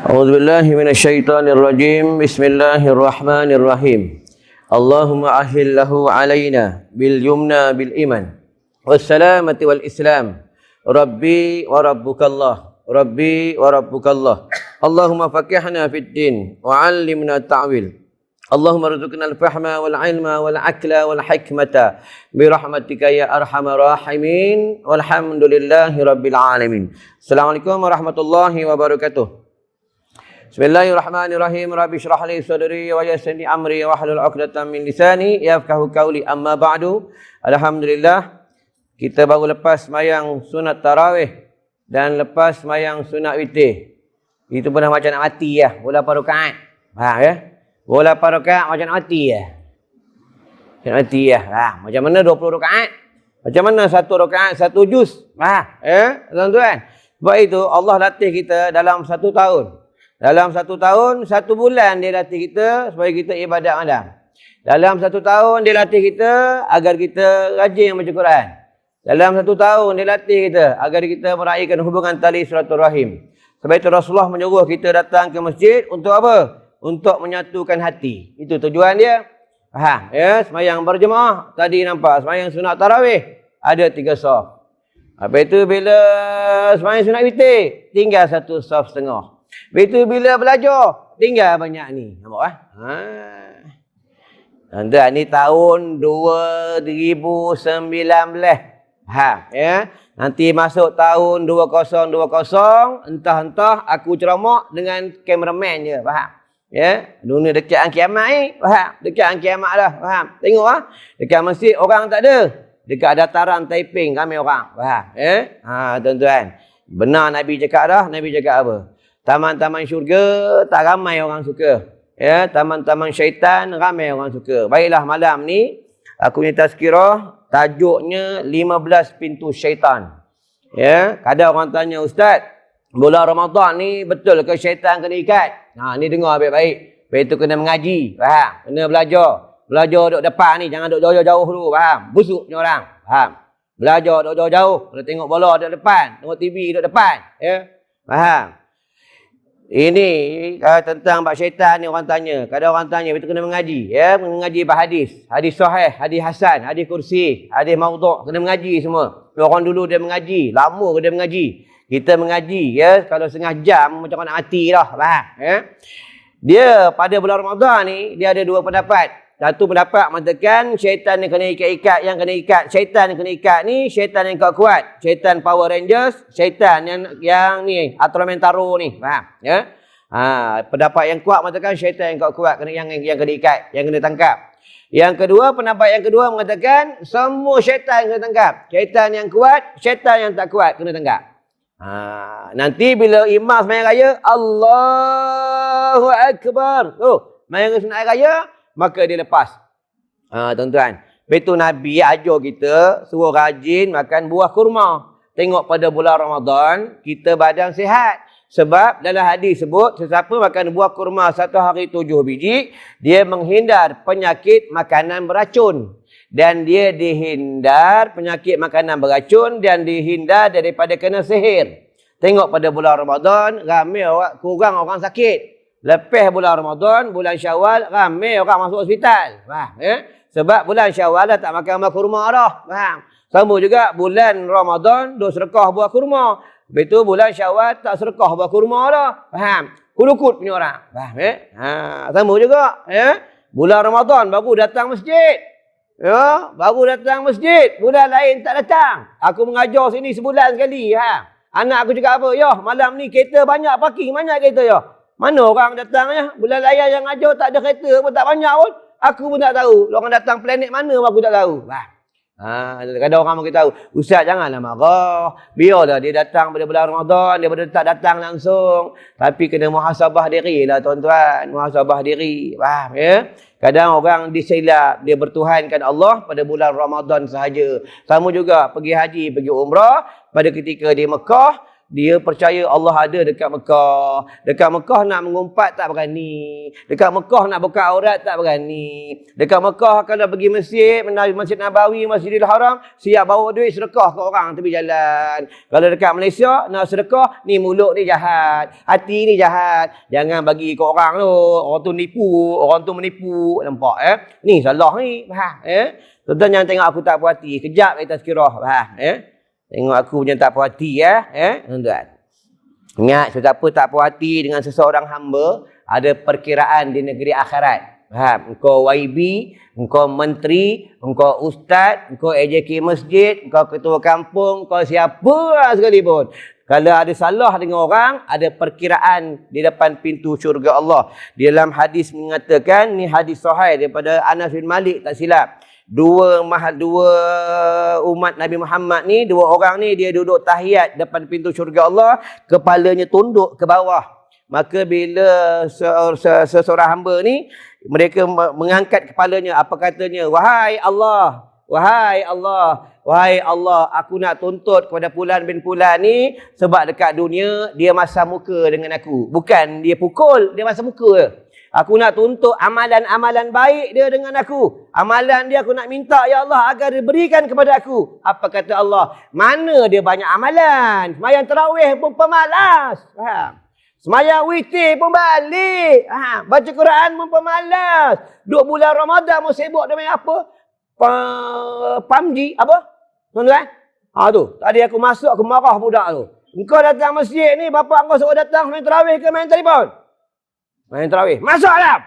أعوذ بالله من الشيطان الرجيم بسم الله الرحمن الرحيم اللهم أهل له علينا باليمنى بالإيمان والسلامة والإسلام ربي وربك الله ربي وربك الله اللهم فقهنا في الدين وعلمنا التأويل اللهم ارزقنا الفهم والعلم والعقل والحكمة برحمتك يا أرحم الراحمين والحمد لله رب العالمين. السلام عليكم ورحمة الله وبركاته. Bismillahirrahmanirrahim. Rabbi shrah li sadri wa yassir li amri wahlul 'uqdatam min lisani yafqahu qawli. Amma ba'du. Alhamdulillah, kita baru lepas sembahyang sunat tarawih dan lepas sembahyang sunat witir. Itu pun dah macam nak mati lah. Bola 8 rakaat. Faham ya? Bola 8 rakaat macam nak mati lah. Macam mati lah. Macam mana 20 rakaat? Macam mana 1 rakaat 1 juz? Ya, tuan-tuan. Sebab itu Allah latih kita dalam 1 tahun. Dalam 1 tahun, 1 bulan dia latih kita supaya kita ibadat malam. Dalam 1 tahun dia latih kita agar kita rajin baca Quran. Dalam 1 tahun dia latih kita agar kita meraihkan hubungan tali silaturahim. Sebab itu Rasulullah menyuruh kita datang ke masjid untuk apa? Untuk menyatukan hati. Itu tujuan dia. Faham? Ya, sembahyang berjemaah tadi nampak, sembahyang sunat tarawih ada 3 saf. Apa itu bila sembahyang sunat witir tinggal 1 saf setengah. Begitu bila belajar, tinggal banyak ni. Nampak Tuan-tuan, ni tahun 2019. Ya. Nanti masuk tahun 2020, entah-entah aku ceramah dengan kameraman je, faham? Ya, dunia dekat kiamat ni, faham? Dekat kiamat dah, faham? Tengok dekat masjid orang tak ada. Dekat dataran Taiping ramai orang, faham? Ya? Tuan-tuan. Benar Nabi cakap dah, Nabi cakap apa? Taman-taman syurga tak ramai orang suka. Ya, taman-taman syaitan ramai orang suka. Baiklah malam ni aku punya tazkirah tajuknya 15 pintu syaitan. Ya, kadang orang tanya, Ustaz, bulan Ramadan ni betul ke syaitan kena ikat? Ni dengar baik-baik. Lepas tu kena mengaji, faham? Kena belajar. Belajar duduk depan ni, jangan duduk jauh-jauh dulu, faham? Busuk ni orang, faham? Belajar duduk jauh-jauh. Kalau tengok bola duduk depan, tengok TV duduk depan, ya. Faham? Ini tentang bab syaitan ni orang tanya. Kadang orang tanya, betul kena mengaji. Ya, mengaji bab hadis. Hadis sahih, hadis hasan, hadis kursi, hadis maudhu'. Kena mengaji semua. Orang dulu dia mengaji. Lama dia mengaji. Kita mengaji, ya. Kalau setengah jam, macam nak mati dah. Faham? Ya. Dia pada bulan Ramadan ni, dia ada 2 pendapat. Satu pendapat mengatakan syaitan ni kena ikat-ikat. Yang kena ikat, syaitan yang kena ikat ni, syaitan yang kuat. Syaitan Power Rangers, syaitan yang ni, Atromentaro ni. Faham? Ya? Pendapat yang kuat mengatakan syaitan yang kuat, yang kena ikat, yang kena tangkap. Yang kedua, pendapat yang kedua mengatakan semua syaitan kena tangkap. Syaitan yang kuat, syaitan yang tak kuat kena tangkap. Nanti bila imam sembahyang raya, Allahu Akbar. Sembahyang sunat raya, maka dia lepas. Tuan-tuan. Lepas tu Nabi ajar kita suruh rajin makan buah kurma. Tengok pada bulan Ramadan, kita badan sihat. Sebab dalam hadis sebut, sesiapa makan buah kurma 1 hari 7 biji, dia menghindar penyakit makanan beracun. Dan dia dihindar penyakit makanan beracun dan dihindar daripada kena sihir. Tengok pada bulan Ramadan, ramai orang, kurang orang sakit. Lepas bulan Ramadan, bulan Syawal, ramai orang masuk hospital. Faham? Ya? Sebab bulan Syawal dah tak makan buah kurma dah. Faham? Sama juga bulan Ramadan, duk sedekah buah kurma. Lepas tu bulan Syawal tak sedekah buah kurma dah. Faham? Kulukut punya orang. Faham? Ya? Sama juga. Ya? Bulan Ramadan baru datang masjid. Ya? Baru datang masjid. Bulan lain tak datang. Aku mengajar sini sebulan sekali. Anak aku cakap apa? Yoh, malam ni kereta banyak parking. Banyak kereta yoh. Mana orang datang ya? Bulan raya yang ajar tak ada kereta pun tak banyak pun. Aku pun tak tahu. Orang datang planet mana pun aku tak tahu. Kadang orang bagi tahu, Ustaz janganlah marah. Biarlah dia datang pada bulan Ramadan, dia tak datang langsung. Tapi kena muhasabah diri lah tuan-tuan. Muhasabah diri. Faham ya? Kadang orang disilap, dia bertuhankan Allah pada bulan Ramadan sahaja. Sama juga pergi haji, pergi umrah. Pada ketika di Mekah, dia percaya Allah ada dekat Mekah. Dekat Mekah nak mengumpat tak berani. Dekat Mekah nak buka aurat tak berani. Dekat Mekah kalau pergi masjid, Masjid Nabawi, Masjidil Haram, siap bawa duit sedekah ke orang tepi jalan. Kalau dekat Malaysia nak sedekah, ni mulut ni jahat, hati ni jahat. Jangan bagi ke orang tu. Orang tu nipu, orang tu menipu. Nampak Ni salah ni, faham Tuan-tuan jangan tengok aku tak puas hati. Kejap kita tazkirah, faham Tengok aku punya tak puas hati tuan-tuan. Ingat, sesiapa tak puas hati dengan seseorang hamba, ada perkiraan di negeri akhirat. Faham? Engkau YB, engkau menteri, engkau ustaz, engkau AJK masjid, engkau ketua kampung, engkau siapa sekalipun. Kalau ada salah dengan orang, ada perkiraan di depan pintu syurga Allah. Di dalam hadis mengatakan, ni hadis sahih daripada Anas bin Malik tak silap. Dua umat Nabi Muhammad ni, dua orang ni dia duduk tahiyat depan pintu syurga Allah, kepalanya tunduk ke bawah. Maka bila seseorang hamba ni, mereka mengangkat kepalanya, apa katanya? Wahai Allah, wahai Allah, wahai Allah, aku nak tuntut kepada Fulan bin Fulan ni sebab dekat dunia dia masam muka dengan aku. Bukan dia pukul, dia masam muka. Aku nak tuntut amalan-amalan baik dia dengan aku. Amalan dia aku nak minta, ya Allah, agar diberikan kepada aku. Apa kata Allah? Mana dia banyak amalan. Semayang tarawih pun pemalas. Semayang witir pun balik. Baca Quran pun pemalas. Duk bulan Ramadan pun sibuk dengan apa? PUBG. Apa? Tuan-tuan? Tu. Tadi aku masuk, aku marah budak tu. Engkau datang masjid ni, bapak engkau suruh datang main tarawih ke main telefon? Main tarawih. Masuk dalam.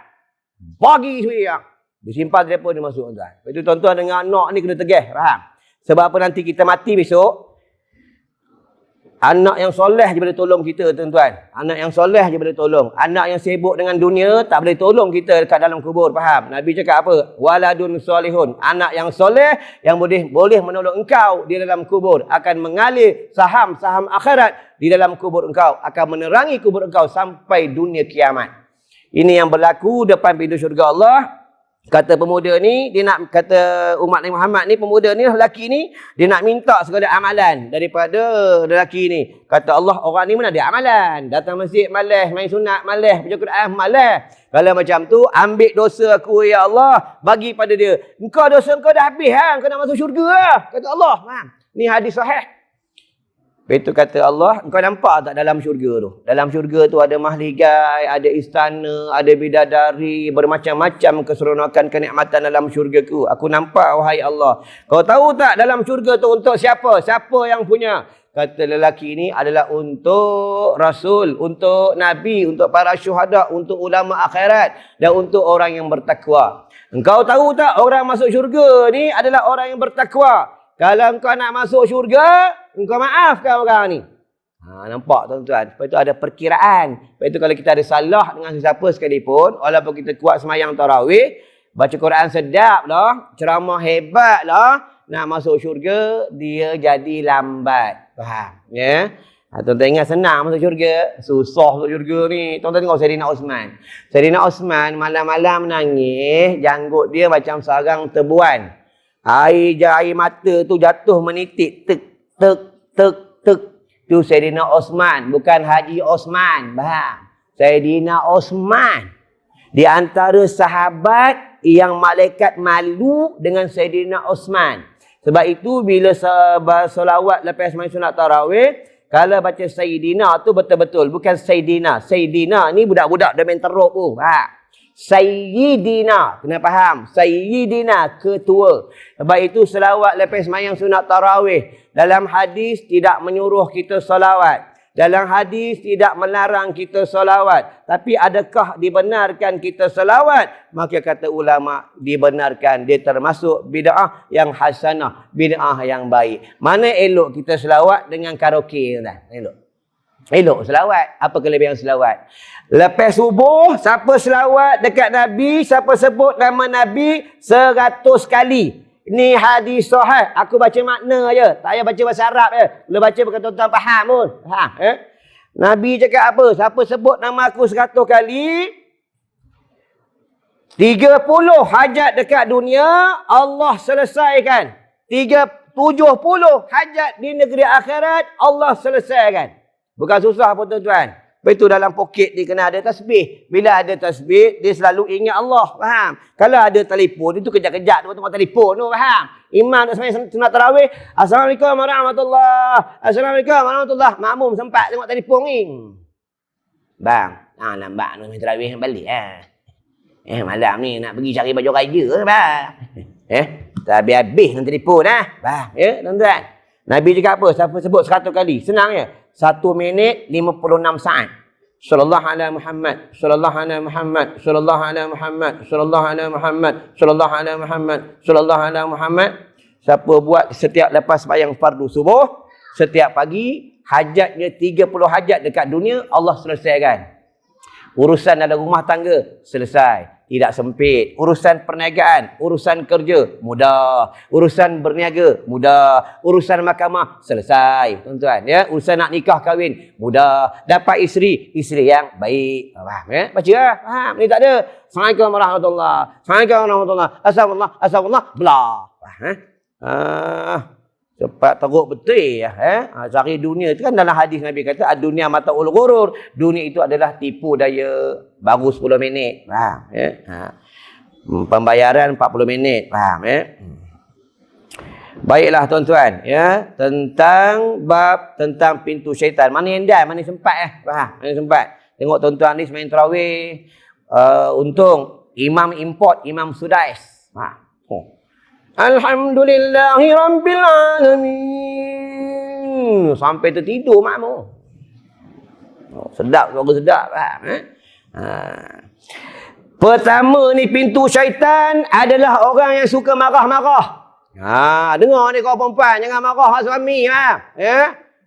Bagi semayang. Disimpan telefon dia masuk tuan. Lepas tu tuan-tuan dengan anak ni kena tegeh. Faham? Sebab apa nanti kita mati besok. Anak yang soleh je boleh tolong kita tuan-tuan. Anak yang soleh je boleh tolong. Anak yang sibuk dengan dunia tak boleh tolong kita dekat dalam kubur. Faham? Nabi cakap apa? Waladun solihun. Anak yang soleh yang boleh menolong engkau di dalam kubur. Akan mengalir saham-saham akhirat di dalam kubur engkau. Akan menerangi kubur engkau sampai dunia kiamat. Ini yang berlaku depan pintu syurga Allah. Kata pemuda ni, dia nak kata umat Nabi Muhammad ni, pemuda ni, lelaki ni, dia nak minta segala amalan daripada lelaki ni. Kata Allah, orang ni mana ada amalan. Datang masjid malas, main sunat malas, baca Quran malas. Kalau macam tu, ambil dosa aku ya Allah, bagi pada dia. Engkau dosa engkau dah habis kau nak masuk syurga lah. Kata Allah. Ni hadis sahih. Itu kata Allah, engkau nampak tak dalam syurga tu? Dalam syurga tu ada mahligai, ada istana, ada bidadari, bermacam-macam keseronokan kenikmatan dalam syurga ku. Aku nampak, wahai Allah. Kau tahu tak dalam syurga tu untuk siapa? Siapa yang punya? Kata lelaki ini adalah untuk Rasul, untuk Nabi, untuk para syuhada, untuk ulama akhirat dan untuk orang yang bertakwa. Engkau tahu tak orang masuk syurga ni adalah orang yang bertakwa. Kalau engkau nak masuk syurga, engkau maafkan orang ni. Nampak tuan-tuan? Lepas itu ada perkiraan. Lepas itu kalau kita ada salah dengan sesiapa sekalipun, walaupun kita kuat semayang tarawih, baca Quran sedap lah, ceramah hebat lah, nak masuk syurga, dia jadi lambat. Faham? Ya? Tuan-tuan ingat senang masuk syurga? Susah masuk syurga ni. Tuan-tuan tengok Sayyidina Osman. Sayyidina Osman malam-malam menangis, janggut dia macam sarang tebuan. Air mata tu jatuh menitik. Tek, tek, tek, tek. Tu Sayyidina Osman. Bukan Haji Osman. Faham? Sayyidina Osman. Di antara sahabat yang malaikat malu dengan Sayyidina Osman. Sebab itu bila solawat lepas main sunat tarawih, kalau baca Sayyidina tu betul-betul. Bukan Sayyidina. Sayyidina ni budak-budak dia main teruk tu. Sayyidina, kena faham. Sayyidina, ketua. Sebab itu selawat lepas mayang sunat tarawih. Dalam hadis tidak menyuruh kita solawat. Dalam hadis tidak melarang kita solawat. Tapi adakah dibenarkan kita solawat? Maka kata ulama, dibenarkan. Dia termasuk bid'ah yang hasanah. Bid'ah yang baik. Mana elok kita selawat dengan karaoke? Elok selawat. Apa kelebihan selawat? Lepas subuh, siapa selawat dekat Nabi, siapa sebut nama Nabi 100 kali. Ni hadis sahih. Aku baca makna je. Tak payah baca bahasa Arab je. Bila baca bukan tuan-tuan faham pun. Nabi cakap apa? Siapa sebut nama aku 100 kali, 30 hajat dekat dunia, Allah selesaikan. 70 hajat di negeri akhirat, Allah selesaikan. Bukan susah pun tuan-tuan. Lepas tu dalam poket dia kena ada tasbih. Bila ada tasbih, dia selalu ingat Allah. Faham? Kalau ada telefon, itu kejap-kejap tu tengok telefon tu. Faham? Imam nak sembahyang sunat tarawih. Assalamualaikum warahmatullahi. Assalamualaikum warahmatullahi. Makmum sempat tengok telefon ni. Bang, nampak nak tarawih balik malam ni nak pergi cari baju raja bang. Tak habis-habis dengan telefon bang. Tuan-tuan. Nabi cakap apa? Siapa sebut 100 kali? Senang ya. 1 minit 56 saat. Sallallahu alaihi Muhammad, sallallahu alaihi Muhammad, sallallahu alaihi Muhammad, sallallahu alaihi Muhammad, sallallahu alaihi Muhammad, sallallahu alaihi Muhammad. Siapa buat setiap lepas sembahyang fardu subuh, setiap pagi, hajatnya 30 hajat dekat dunia, Allah selesaikan. Urusan dalam rumah tangga, selesai. Tidak sempit. Urusan perniagaan, urusan kerja, mudah. Urusan berniaga, mudah. Urusan mahkamah, selesai. Tuan-tuan, ya. Urusan nak nikah kahwin, mudah. Dapat isteri yang baik. Faham, ya? Baca lah. Faham? Ni tak ada. Assalamualaikum warahmatullahi. Assalamualaikum warahmatullahi. Assalamualaikum. Belah. Faham, cepat teruk betul ya. Cari dunia itu kan dalam hadis Nabi kata dunia mataul ghurur. Dunia itu adalah tipu daya. Baru 10 minit. Faham ya? Pembayaran 40 minit. Faham ya? Baiklah tuan-tuan ya, tentang pintu syaitan. Mana yang dah, mana sempat faham? Mana sempat. Tengok tuan-tuan ni semain tarawih. Untung imam import Imam Sudais. Alhamdulillahi Rabbil Alamin. Sampai tertidur makmum. Sedap, suara sedap. Pertama ni pintu syaitan adalah orang yang suka marah-marah. Dengar ni kau perempuan, jangan marah suami.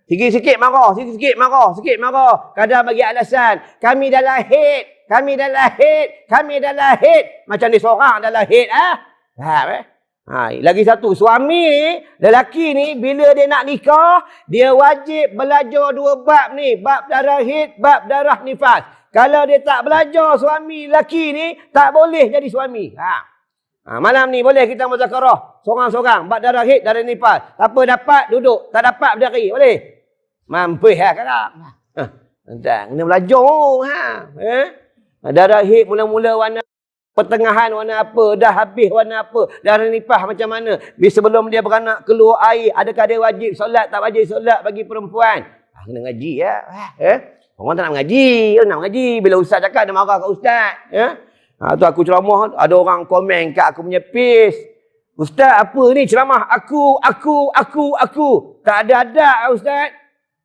Sikit-sikit marah, sikit-sikit marah, sikit marah. Kadang bagi alasan, kami dah lahir, kami dah lahir, kami dah lahir. Macam ni seorang dah lahir. Faham lagi satu, suami ni, lelaki ni, bila dia nak nikah, dia wajib belajar 2 bab ni. Bab darah haid, bab darah nifas. Kalau dia tak belajar, suami lelaki ni, tak boleh jadi suami. Malam ni boleh kita muzakarah. Sorang-sorang, bab darah haid, darah nifas. Apa dapat, duduk. Tak dapat, berdiri. Boleh? Mampus kakak. Kena belajar. Darah haid mula-mula warna pertengahan warna apa, dah habis warna apa, darah nifas macam mana, sebelum dia beranak keluar air, adakah dia wajib solat, tak wajib solat bagi perempuan. Kena ngaji orang tak nak mengaji, nak mengaji. Bila ustaz cakap dia marah kat ustaz. Tu aku ceramah, ada orang komen kat aku punya page, ustaz apa ni ceramah aku. Tak ada adab ustaz.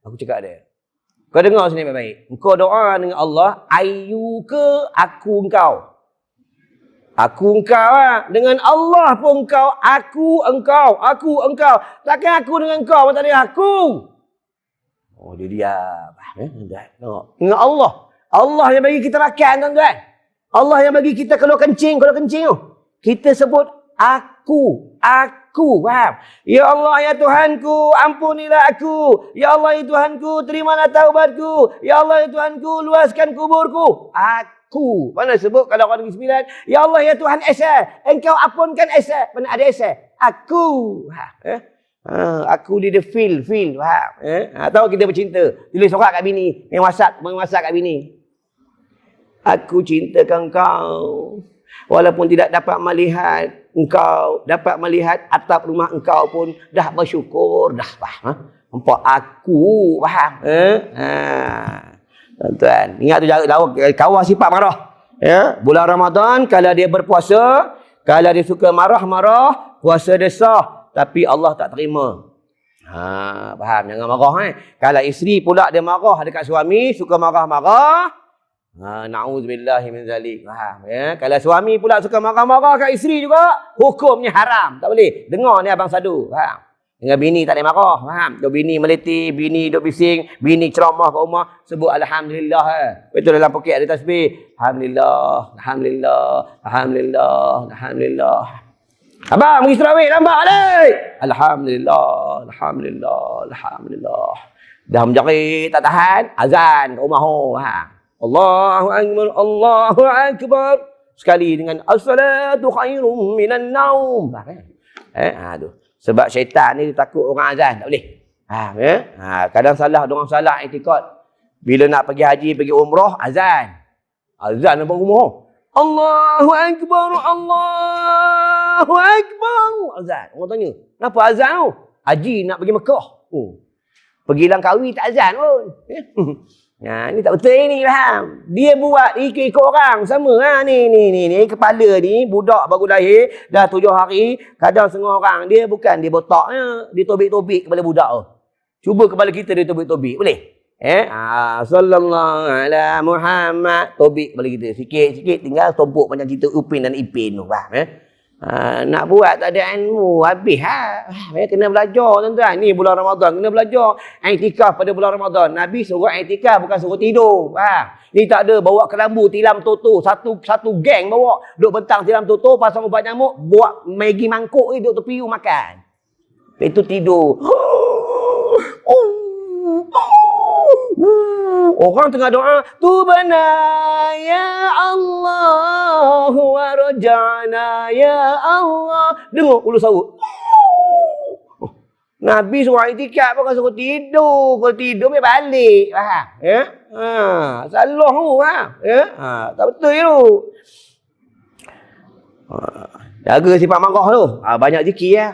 Aku cakap dia, kau dengar sini baik-baik. Engkau doa dengan Allah, ayu ke aku engkau? Aku engkau dengan Allah pun engkau, aku engkau. Takkan aku dengan engkau, tak ada aku. Dia diam. Tengok. Ingat Allah. Allah yang bagi kita makan, tuan-tuan. Allah yang bagi kita keluar kencing tu. Kita sebut aku. Faham? Ya Allah, ya Tuhanku, ampunilah aku. Ya Allah, ya Tuhanku, terimalah taubatku. Ya Allah, ya Tuhanku, luaskan kuburku. Aku. Mana sebut kalau orang negeri 9. Ya Allah, ya Tuhan Esa. Engkau ampunkan Esa. Mana ada Esa? Aku. Aku dia feel. Faham? Tahu kita bercinta. Tulis surat kat bini. Main WhatsApp kat bini. Aku cintakan kau. Walaupun tidak dapat melihat engkau, dapat melihat atap rumah engkau pun dah bersyukur. Dah faham? Nampak aku. Faham? Tuan-tuan, ingat tu kawal sifat marah. Bulan Ramadan, kalau dia berpuasa, kalau dia suka marah-marah, puasa dia sah. Tapi Allah tak terima. Faham? Jangan marah. Kalau isteri pula dia marah dekat suami, suka marah-marah, na'udzubillahi min zalik. Faham? Kalau suami pula suka marah-marah kat isteri juga, hukumnya haram. Tak boleh. Dengar ni Abang Sadu. Faham? Dengan bini tak boleh marah. Faham? Bini meleti, bini duk bising, bini ceramah kat rumah, sebut Alhamdulillah. Betul dalam poket ada tasbih. Alhamdulillah, Alhamdulillah, Alhamdulillah, Alhamdulillah. Abang, pergi tarawih lambat balik. Alhamdulillah, Alhamdulillah, Alhamdulillah. Dah menjerit, tak tahan, azan kat rumah. Allahu Akbar, Allahu Akbar. Sekali dengan as-salatu khairum minan naum. Aduh. Sebab syaitan ni takut orang azan. Tak boleh. Kadang salah, orang salah etikad. Bila nak pergi haji, pergi umrah, azan. Azan depan rumah. Allahu Akbar, Allahu Akbar. Azan. Orang tanya, kenapa azan tu? Haji nak pergi Mekah. Pergi Langkawi tak azan pun. Ni tak betul ni, faham? Dia buat ikut orang sama ha ni kepala ni budak baru lahir dah 7 hari, kadang setengah orang dia bukan dia botaknya, dia tobik-tobik kepala budak tu. Cuba kepala kita dia tobik-tobik, boleh? Sallallahu ala Muhammad, tobik kepala kita sikit-sikit, tinggal tompok macam kita Upin dan Ipin tu, faham? Nak buat tak ada ilmu habis kena belajar tuan-tuan. Ni bulan Ramadan kena belajar iktikaf pada bulan Ramadan. Nabi suruh iktikaf bukan suruh tidur. Ni tak ada bawa kelambu tilam toto, satu geng bawa duk bentang tilam toto pasang ubat nyamuk, buat Maggi mangkuk ni duk tepi makan. Itu tidur. Orang tengah doa, tubana ya Allah wa raja'na ya Allah. Dengar ulu sawut. Nabi suruh iktikaf bukan suruh tidur. Kalau tidur biar balik. Faham? Ya? Salah tu. Ya? Tak betul tu. Jaga sifat marah tu. Banyak zikir ya.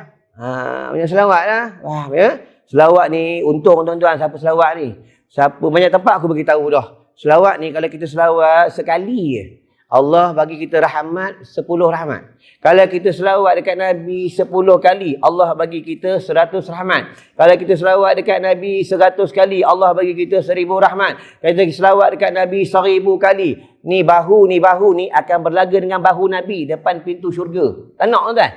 Banyak selawat lah. Faham ya? Selawat ni untung tuan-tuan siapa selawat ni. Siapa banyak tempat aku beritahu dah. Selawat ni kalau kita selawat sekali je, Allah bagi kita rahmat 10 rahmat. Kalau kita selawat dekat Nabi 10 kali, Allah bagi kita 100 rahmat. Kalau kita selawat dekat Nabi 100 kali, Allah bagi kita 1000 rahmat. Kalau kita selawat dekat Nabi 1000 kali, ni bahu ni akan berlaga dengan bahu Nabi depan pintu syurga. Tak nak tuan-tuan?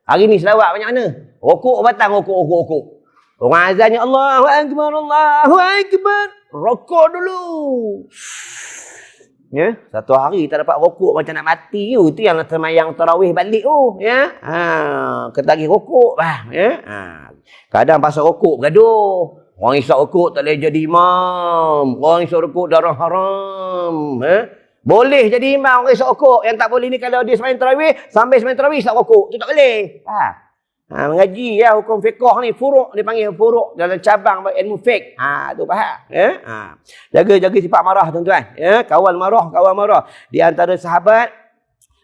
Hari ni selawat banyak mana? Rokok batang, rokok. Orang azannya Allahu Akbar, Allahu Akbar. Rokok dulu. Ya, satu hari tak dapat rokok macam nak mati tu. Itu yang termayang tarawih balik tu, ya. Ketagih rokok, faham, ya. Kadang pasal rokok bergaduh. Orang isap rokok tak boleh jadi imam. Orang isap rokok darah haram, ya. Boleh jadi imam orang isap rokok. Yang tak boleh ni kalau dia sembahyang tarawih, sambil sembahyang tarawih isap rokok. Itu tak boleh. Mengaji ya hukum fiqh ni furuk, dia panggil furuk dalam cabang ilmu fiqh. Tu faham ya. Jaga sifat marah tuan-tuan ya. Kawan marah di antara sahabat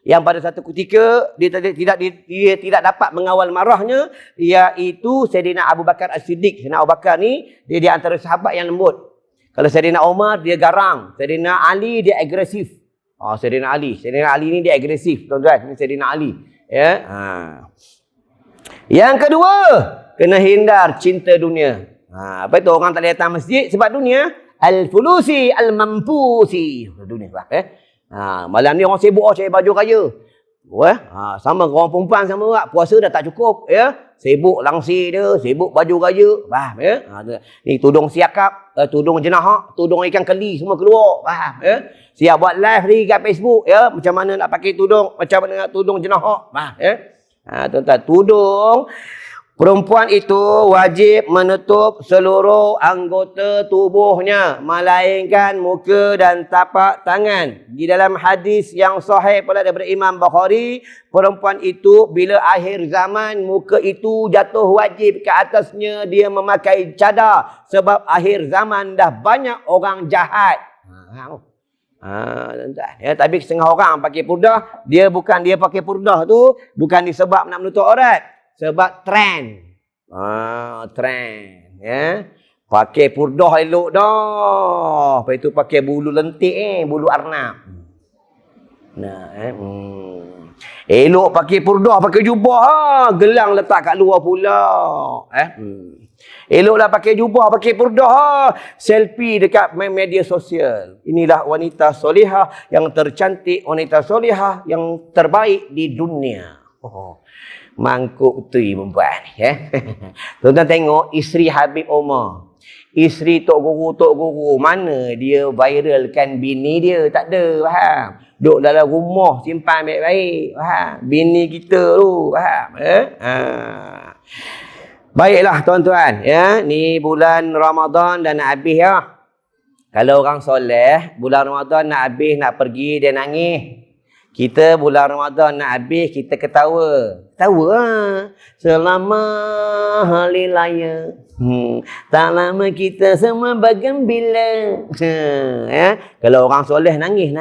yang pada satu ketika dia tidak dapat mengawal marahnya, iaitu Sayyidina Abu Bakar As-Siddiq. Sayyidina Abu Bakar ni dia di antara sahabat yang lembut. Kalau Sayyidina Umar dia garang, Sayyidina Ali dia agresif. Sayyidina Ali ni dia agresif tuan-tuan. Ini Sayyidina Ali ya. Yang kedua, kena hindar cinta dunia. Apa itu orang tak boleh datang masjid sebab dunia? Al-fulusi al-mampusi. Dunia lah. Malam ni orang sibuk cari baju raya. Sama orang perempuan sama juga. Puasa dah tak cukup. Ya? Sibuk langsir dia, sibuk baju raya. Faham? Ya? Ni tudung siakap, tudung jenahak, tudung ikan keli semua keluar. Faham? Ya? Siap buat live ni kat Facebook. Ya? Macam mana nak pakai tudung, macam mana nak tudung jenahak. Faham? Ya? Tuan-tuan, tudung perempuan itu wajib menutup seluruh anggota tubuhnya melainkan muka dan tapak tangan. Di dalam hadis yang sahih pula daripada Imam Bukhari, perempuan itu bila akhir zaman muka itu jatuh wajib ke atasnya dia memakai cadar sebab akhir zaman dah banyak orang jahat. Ya, tapi setengah orang pakai purdah, dia pakai purdah tu bukan disebab nak menutup aurat, sebab trend. Trend ya. Pakai purdah elok dah. Lepas itu pakai bulu lentik bulu arnab. Elok pakai purdah, pakai jubah gelang letak kat luar pula. Eloklah pakai jubah, pakai purdah, selfie dekat media sosial. Inilah wanita solihah yang tercantik, wanita solihah yang terbaik di dunia. Mangkuk betul perempuan ya. Tuan-tuan tengok isteri Habib Omar, isteri Tok Guru, mana dia viralkan bini dia? Tak ada, faham? Duduk dalam rumah simpan baik-baik, faham? Bini kita tu, faham? Baiklah tuan-tuan ya, ni bulan Ramadan dan nak habis ya. Kalau orang soleh bulan Ramadan nak habis, nak pergi dia nangis. Kita bulan Ramadan nak habis kita ketawa. Selama hari raya. Tak lama kita semua bergembira. Ya. Kalau orang soleh nangis.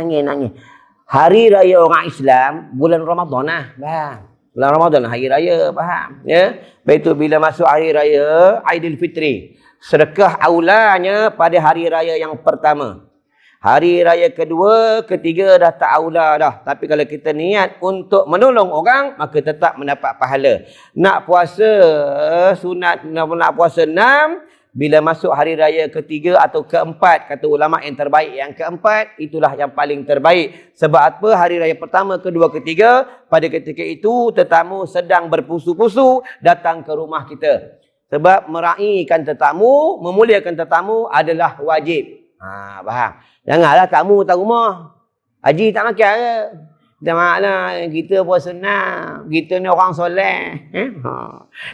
Hari raya orang Islam bulan Ramadan lah. Faham? Bulan Ramadan hari raya, faham? Ya. Lepas itu bila masuk hari raya Aidilfitri, sedekah aulanya pada hari raya yang pertama. Hari raya kedua, ketiga dah tak aula dah. Tapi kalau kita niat untuk menolong orang, maka tetap mendapat pahala. Nak puasa sunat, nak puasa 6, bila masuk hari raya ketiga atau keempat, kata ulama yang terbaik yang keempat, itulah yang paling terbaik. Sebab apa? Hari raya pertama, kedua, ketiga, pada ketika itu tetamu sedang berpusu-pusu datang ke rumah kita. Sebab meraihkan tetamu, memuliakan tetamu adalah wajib. Faham? Janganlah tamu datang rumah. Haji tak makan ke? Minta maaf lah, kita puasa 6. Kita ni orang soleh.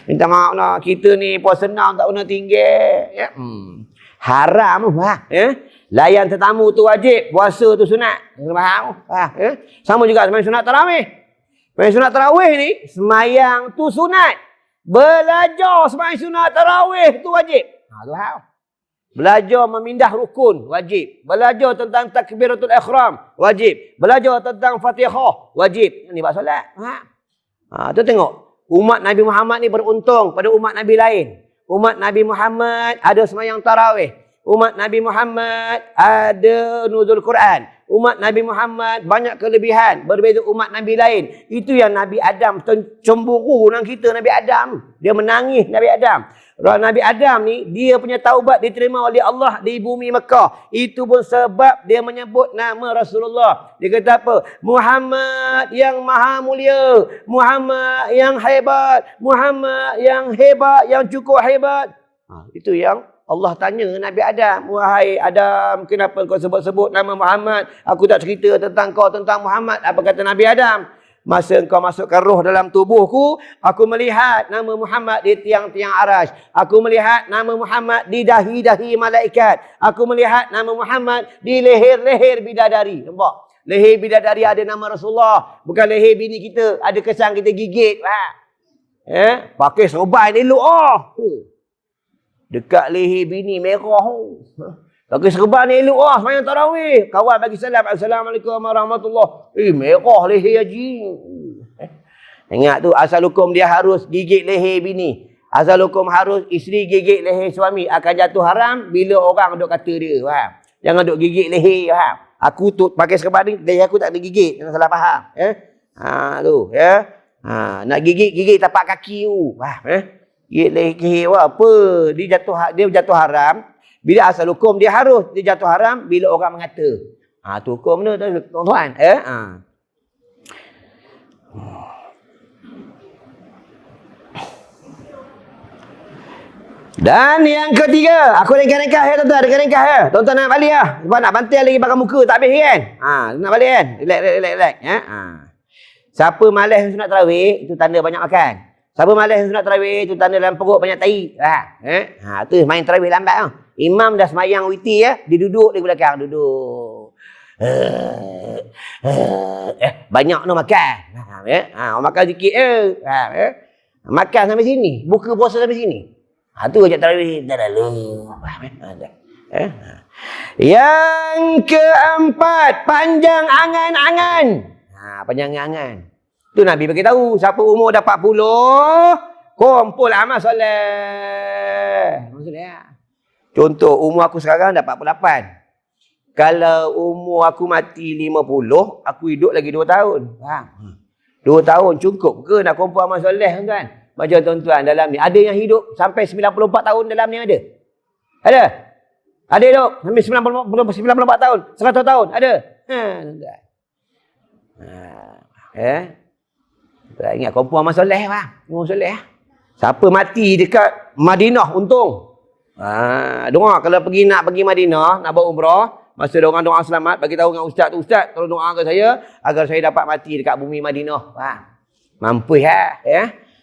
Minta maaf lah, kita ni puasa 6 tak pernah tinggal. Haram lah. Layan tetamu tu wajib, puasa tu sunat. Faham? Sama juga semayang sunat tarawih. Semayang sunat tarawih ni, semayang tu sunat. Belajar semayang sunat tarawih tu wajib. Tu faham? Belajar memindah rukun, wajib. Belajar tentang takbiratul ikhram, wajib. Belajar tentang Fatihah, wajib. Ini bab solat. Tu tengok. Umat Nabi Muhammad ni beruntung pada umat Nabi lain. Umat Nabi Muhammad ada semayang tarawih. Umat Nabi Muhammad ada nuzul Quran. Umat Nabi Muhammad banyak kelebihan berbeza umat Nabi lain. Itu yang Nabi Adam cemburu dengan kita, Nabi Adam. Dia menangis Nabi Adam. Nabi Adam ni, dia punya taubat diterima oleh Allah di bumi Mekah. Itu pun sebab dia menyebut nama Rasulullah. Dia kata apa? Muhammad yang maha mulia. Muhammad yang hebat. Muhammad yang hebat, yang cukup hebat. Itu yang Allah tanya Nabi Adam. Wahai Adam, kenapa kau sebut-sebut nama Muhammad? Aku tak cerita tentang kau, tentang Muhammad. Apa kata Nabi Adam? Masa engkau masukkan roh dalam tubuhku, aku melihat nama Muhammad di tiang-tiang arasy. Aku melihat nama Muhammad di dahi-dahi malaikat. Aku melihat nama Muhammad di leher-leher bidadari. Nampak? Leher bidadari ada nama Rasulullah. Bukan leher bini kita. Ada kesan kita gigit. Pakai serban elok. Dekat leher bini merah. Pakai serban elok semayang tarawih. Kawan bagi salam. Assalamualaikum warahmatullahi. Merah leher haji. Ingat tu, asal hukum dia harus gigit leher bini. Asal hukum harus isteri gigit leher suami. Akan jatuh haram bila orang duk kata dia. Faham? Jangan duk gigit leher. Faham? Aku tu pakai serban ni, leher aku tak ada gigit. Jangan salah faham. Tu. Nak gigit tapak kaki tu. Faham? Gigit leher apa? Dia jatuh haram. Bila asal hukum dia harus, dia jatuh haram bila orang mengata. Tu hukum tu tuan-tuan. Dan yang ketiga, aku ringkas-ringkas ya tuan-tuan, ringkas ya. Tuan-tuan nak balik lah. Sebab nak bantai lagi bakar muka tak habis kan. Nak balik kan. Relax. Siapa malas sunat tarawih, itu tanda banyak makan. Siapa malas sunat tarawih, itu tanda dalam perut banyak tai. Tu main tarawih lambat tau. Imam dah semayang witi ya, dia duduk di belakang, duduk. Banyak nak makan. Orang makan sikit makan sampai sini, buka puasa sampai sini. Tu ajak tarawih dah lalu. Yang keempat, panjang angan-angan. Panjang angan. Tu Nabi bagi tahu, siapa umur dah 40, kumpul amal soleh. Maksudnya contoh, umur aku sekarang dah 48. Kalau umur aku mati 50, aku hidup lagi 2 tahun. Faham? 2 tahun cukup ke nak kumpul amal soleh tuan-tuan? Macam tuan-tuan dalam ni. Ada yang hidup sampai 94 tahun dalam ni ada? Ada? Ada hidup sampai 94 tahun? 100 tahun? Ada? Tuan-tuan. Ingat kumpul amal soleh faham? Amal soleh. Siapa mati dekat Madinah untung. Doa kalau nak pergi Madinah, nak buat umrah, masa dia orang doa selamat, bagi tahu dengan ustaz tu, ustaz tolong doa ke saya agar saya dapat mati dekat bumi Madinah. Mampu ya.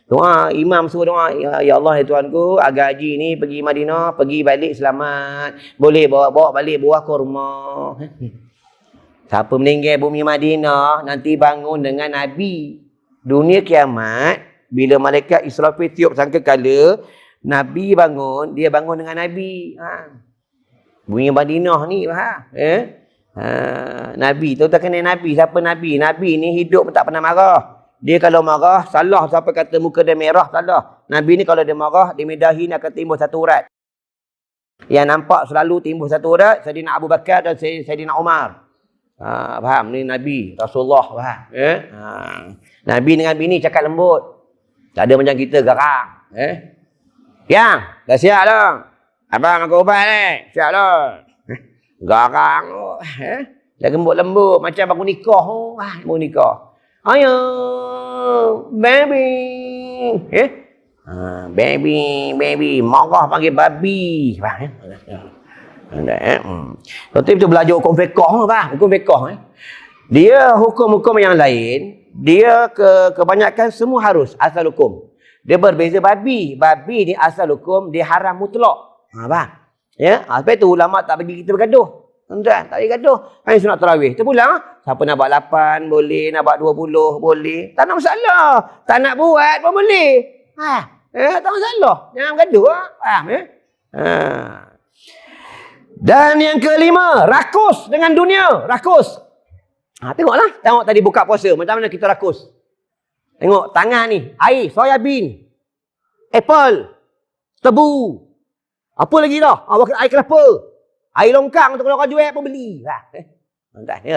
Doa imam suruh doa, ya Allah ya Tuhanku, agar haji ni pergi Madinah, pergi balik selamat. Boleh bawa balik buah kurma. Siapa meninggal bumi Madinah nanti bangun dengan Nabi. Dunia kiamat bila malaikat Israfil tiup sangkakala, Nabi bangun, dia bangun dengan Nabi. Bunyi Madinah ni, faham? Nabi, tu tak kenal Nabi. Siapa Nabi? Nabi ni hidup tak pernah marah. Dia kalau marah, salah. Siapa kata muka dia merah, salah. Nabi ni kalau dia marah, di medahi ni akan timbul satu urat. Yang nampak selalu timbul satu urat, Sayyidina Abu Bakar dan Sayyidina Umar. Faham? Ni Nabi, Rasulullah, faham? Nabi dengan bini cakap lembut. Tak ada macam kita garang. Yang, dah siap dah. Abang makan ubat ni. Siap dah. Garang. Dah lembut-lembut. Macam baru nikah. Baru nikah. Ayo, baby. Baby. Marah panggil babi. Tapi tu belajar hukum fiqah. Hukum fiqah. Dia hukum-hukum yang lain. Dia kebanyakan semua harus asal hukum. Dia berbeza babi. Babi ni asal hukum dia haram mutlak. Faham? Ya, sebab tu ulama tak bagi kita bergaduh. Tuan-tuan, tak bagi gaduh. Hanya sunat tarawih. Kita pulang, siapa nak buat 8 boleh, nak buat 20 boleh. Tak ada masalah. Tak nak buat pun boleh. Tak masalah. Jangan gaduh. Faham ya? Dan yang kelima, rakus dengan dunia. Rakus. Tengoklah. Tengok tadi buka puasa. Macam mana kita rakus. Tengok tangan ni. Air, soyabin. Apple. Tebu. Apa lagi dah? Air kelapa. Air longkang tu kalau kau jual pun beli.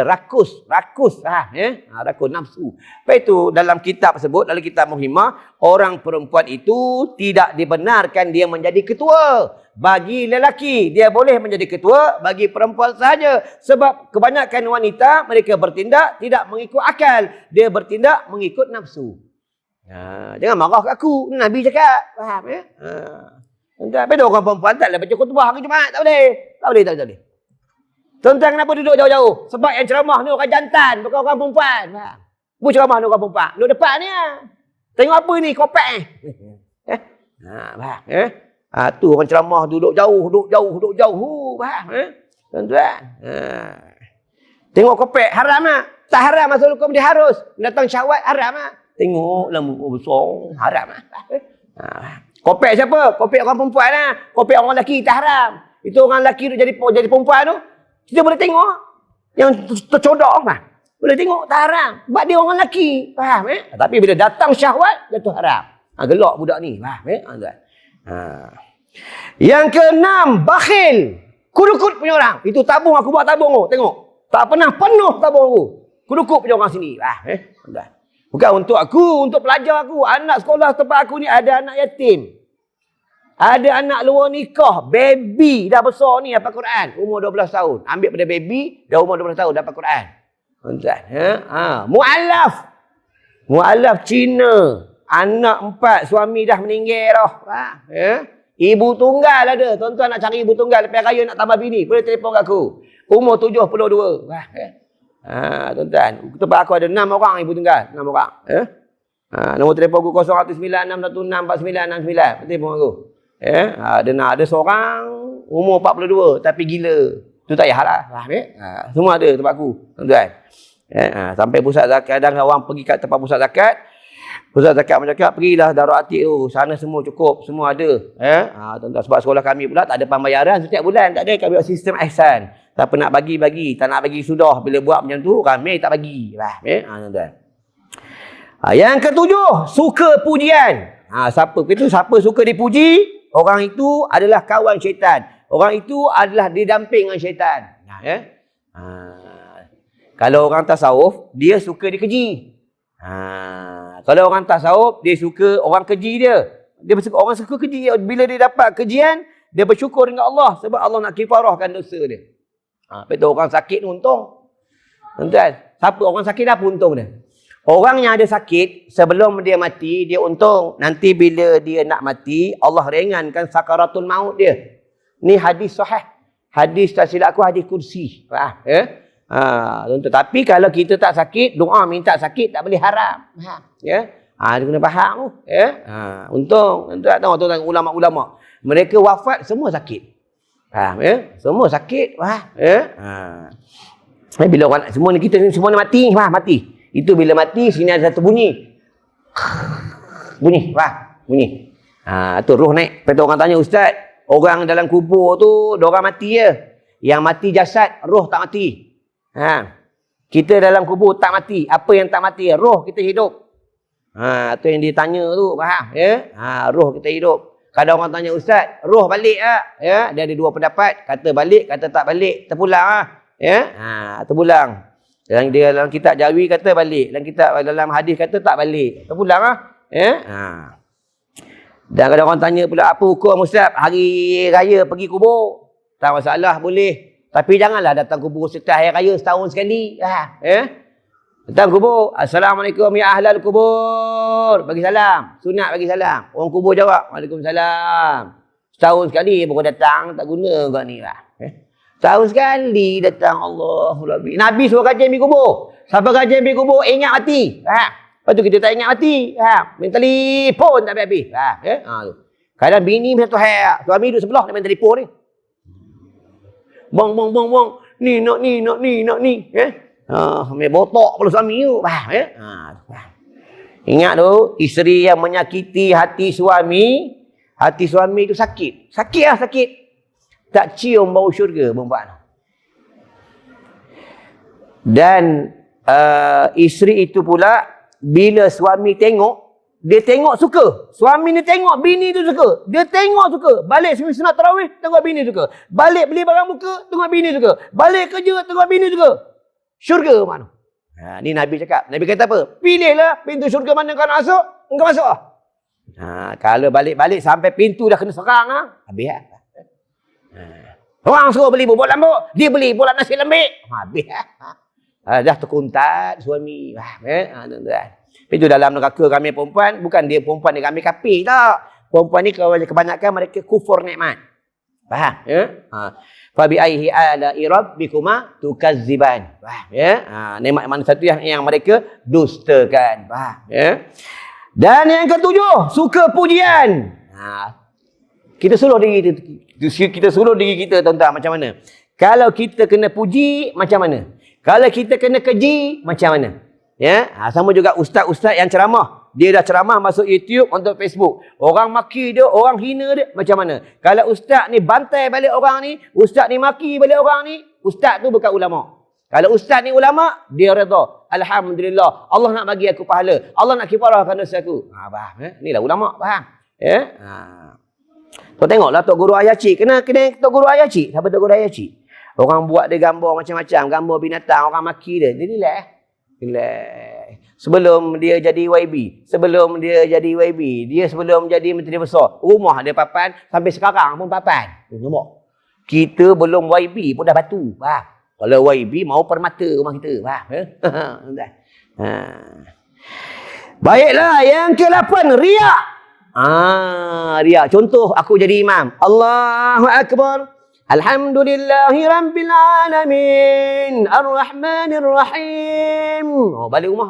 Rakus. Rakus. Rakus nafsu. Lepas itu dalam kitab tersebut, dalam kitab Muhimmah, orang perempuan itu tidak dibenarkan dia menjadi ketua. Bagi lelaki, dia boleh menjadi ketua. Bagi perempuan sahaja. Sebab kebanyakan wanita, mereka bertindak tidak mengikut akal. Dia bertindak mengikut nafsu. Jangan marah kat aku. Nabi cakap. Faham ya? Tapi orang perempuan tak boleh baca khutbah hari Jumaat. Tak boleh. Tak boleh. Tuan-tuan kenapa duduk jauh-jauh? Sebab yang ceramah ni orang jantan. Bukan orang perempuan. Bu ceramah ni orang perempuan. Duduk depan ni. Tengok apa ni? Kopek ni. Tu orang ceramah duduk jauh. Faham? Tuan-tuan. Tengok kopek. Haram lah. Tak haram masuk hukum dia harus. Datang syahwat haram lah. Tengok lembu besar. Haram lah. Kopek siapa? Kopek orang perempuan lah. Kopek orang lelaki tak haram. Itu orang lelaki tu jadi perempuan tu. Kita boleh tengok. Yang tercodok lah. Boleh tengok tak haram. Sebab dia orang lelaki. Faham Tapi bila datang syahwat, dia tu haram. Gelak budak ni. Faham Yang keenam, bakhil. Kudukut punya orang. Itu tabung aku buat tabung tu. Tengok. Tak pernah penuh tabung aku. Kudukut punya orang sini. Bukan untuk aku, untuk pelajar aku. Anak sekolah tempat aku ni ada anak yatim. Ada anak luar nikah. Baby dah besar ni dapat Quran. Umur 12 tahun. Ambil pada baby, dah umur 12 tahun dapat Quran. Mu'alaf. Mu'alaf Cina. Anak 4, suami dah meninggal dah. Ibu tunggal ada. Tuan-tuan nak cari ibu tunggal. Lepas raya nak tambah bini. Boleh telefon kat aku. Umur 72. Tuan-tuan, tempat aku ada 6 orang ibu tunggal, 6 orang. Nombor telefon aku 0196164969. Telefon aku. Ada seorang umur 42 tapi gila. Tu tak payahlah. Semua ada tempat aku, tuan-tuan. Sampai pusat zakat, kadang orang pergi kat tempat pusat zakat. Pusat zakat bercakap, pergilah Darul Atiq tu. Sana semua cukup, semua ada. Tuan-tuan, sebab sekolah kami pula tak ada pembayaran setiap bulan, tak ada. Kami buat sistem ihsan. Tak nak bagi, tak nak bagi sudah. Bila buat macam tu, ramai tak bagi. Yang ketujuh, suka pujian. Siapa suka dipuji, orang itu adalah kawan syaitan. Orang itu adalah didamping dengan syaitan. Kalau orang tasawuf, dia suka dikeji. Kalau orang tasawuf, dia suka orang keji dia. Orang suka keji. Bila dia dapat kejian, dia bersyukur dengan Allah. Sebab Allah nak kifarahkan dosa dia. Betul, orang sakit ni untung. Tuan-tuan, siapa orang sakit apa untung dia? Orang yang ada sakit, sebelum dia mati, dia untung. Nanti bila dia nak mati, Allah ringankan sakaratul maut dia. Ni hadis sahih. Hadis tak silap aku, hadis kursi. Tuan-tuan. Tapi kalau kita tak sakit, doa minta sakit tak boleh haram. Dia kena faham. Untung. Tuan-tuan, tuan-tuan ulama-ulama. Mereka wafat semua sakit. Semua sakit. Bila orang semua ni kita semua ni mati. Itu bila mati sini ada satu bunyi. Bunyi. Tu roh naik. Lepas tu orang tanya, Ustaz, orang dalam kubur tu, diorang mati je. Yang mati jasad, roh tak mati. Kita dalam kubur tak mati. Apa yang tak mati? Roh kita hidup. Tu yang dia tanya tu, faham? Ya? Roh kita hidup. Kadang orang tanya, Ustaz, roh balik tak? Ya? Dia ada dua pendapat. Kata balik, kata tak balik. Terpulang lah. Ya? Terpulang. Dalam kitab Jawi kata balik. Dalam hadis kata tak balik. Terpulang lah. Ya? Dan kadang orang tanya pula, apa hukum Ustaz hari raya pergi kubur? Tak masalah, boleh. Tapi janganlah datang kubur setiap hari raya setahun sekali. Datang kubur, Assalamualaikum ya ahlal kubur. Bagi salam. Sunat bagi salam. Orang kubur jawab, Waalaikumsalam. Setahun sekali baru datang, tak guna kau ni lah. Setahun sekali datang, Allahul Nabi. Nabi suruh kajian pergi kubur. Siapa kajian pergi kubur, ingat mati. Lepas tu kita tak ingat mati. Main telefon tak habis-habis. Kadang bini satu hari, suami duduk sebelah, dia main telefon ni. Bang. Ni nak ni. Ambil botok kepala suami tu. Ingat tu, isteri yang menyakiti hati suami tu sakit. Sakit. Tak cium bau syurga perempuan. Dan isteri itu pula, bila suami tengok, dia tengok suka. Suami ni tengok bini tu suka. Dia tengok suka. Balik sunat tarawih, tengok bini suka. Balik beli barang muka, tengok bini suka. Balik kerja, tengok bini suka. Syurga mana? Ni Nabi cakap. Nabi kata apa? Pilihlah pintu syurga mana kau nak masuk, engkau masuk lah. Kalau balik-balik sampai pintu dah kena serang, habis lah. Orang suruh beli bubur lambuk, dia beli bola nasi lembik. Habis lah. Dah terkuntat suami. Itu dalam neraka kami perempuan, bukan dia perempuan ni kami kafir tak. Perempuan ni kebanyakan mereka kufur nikmat. Faham? Ya? Fabi aihi ala'i rabbikuma tukazziban. Faham? Ya? Nikmat mana satu yang mereka dustakan. Faham? Ya? Dan yang ketujuh, suka pujian. Kita suruh diri kita tuan-tuan macam mana? Kalau kita kena puji macam mana? Kalau kita kena keji macam mana? Ya, sama juga ustaz-ustaz yang ceramah. Dia dah ceramah masuk YouTube untuk Facebook. Orang maki dia, orang hina dia, macam mana? Kalau ustaz ni bantai balik orang ni, ustaz ni maki balik orang ni, ustaz tu bukan ulama. Kalau ustaz ni ulama, dia redha. Alhamdulillah, Allah nak bagi aku pahala. Allah nak kifarahkan dosa aku. Faham? Inilah ulama, faham? Ya? Kau tengoklah Tok Guru Ayah Cik. Kena Tok Guru Ayah Cik. Siapa Tok Guru Ayah Cik? Orang buat dia gambar macam-macam, gambar binatang, orang maki dia. Dia relax. Sebelum dia jadi YB, dia sebelum jadi Menteri Besar, rumah dia papan, sampai sekarang pun papan. Nampak? Kita belum YB pun dah batu. Faham? Kalau YB mau permata rumah kita. Faham? Baiklah, yang ke-8, riak. Riak. Contoh, aku jadi imam. Allahu Akbar. Alhamdulillahi Rabbil Alamin Ar-Rahmanir Rahim. Balik rumah.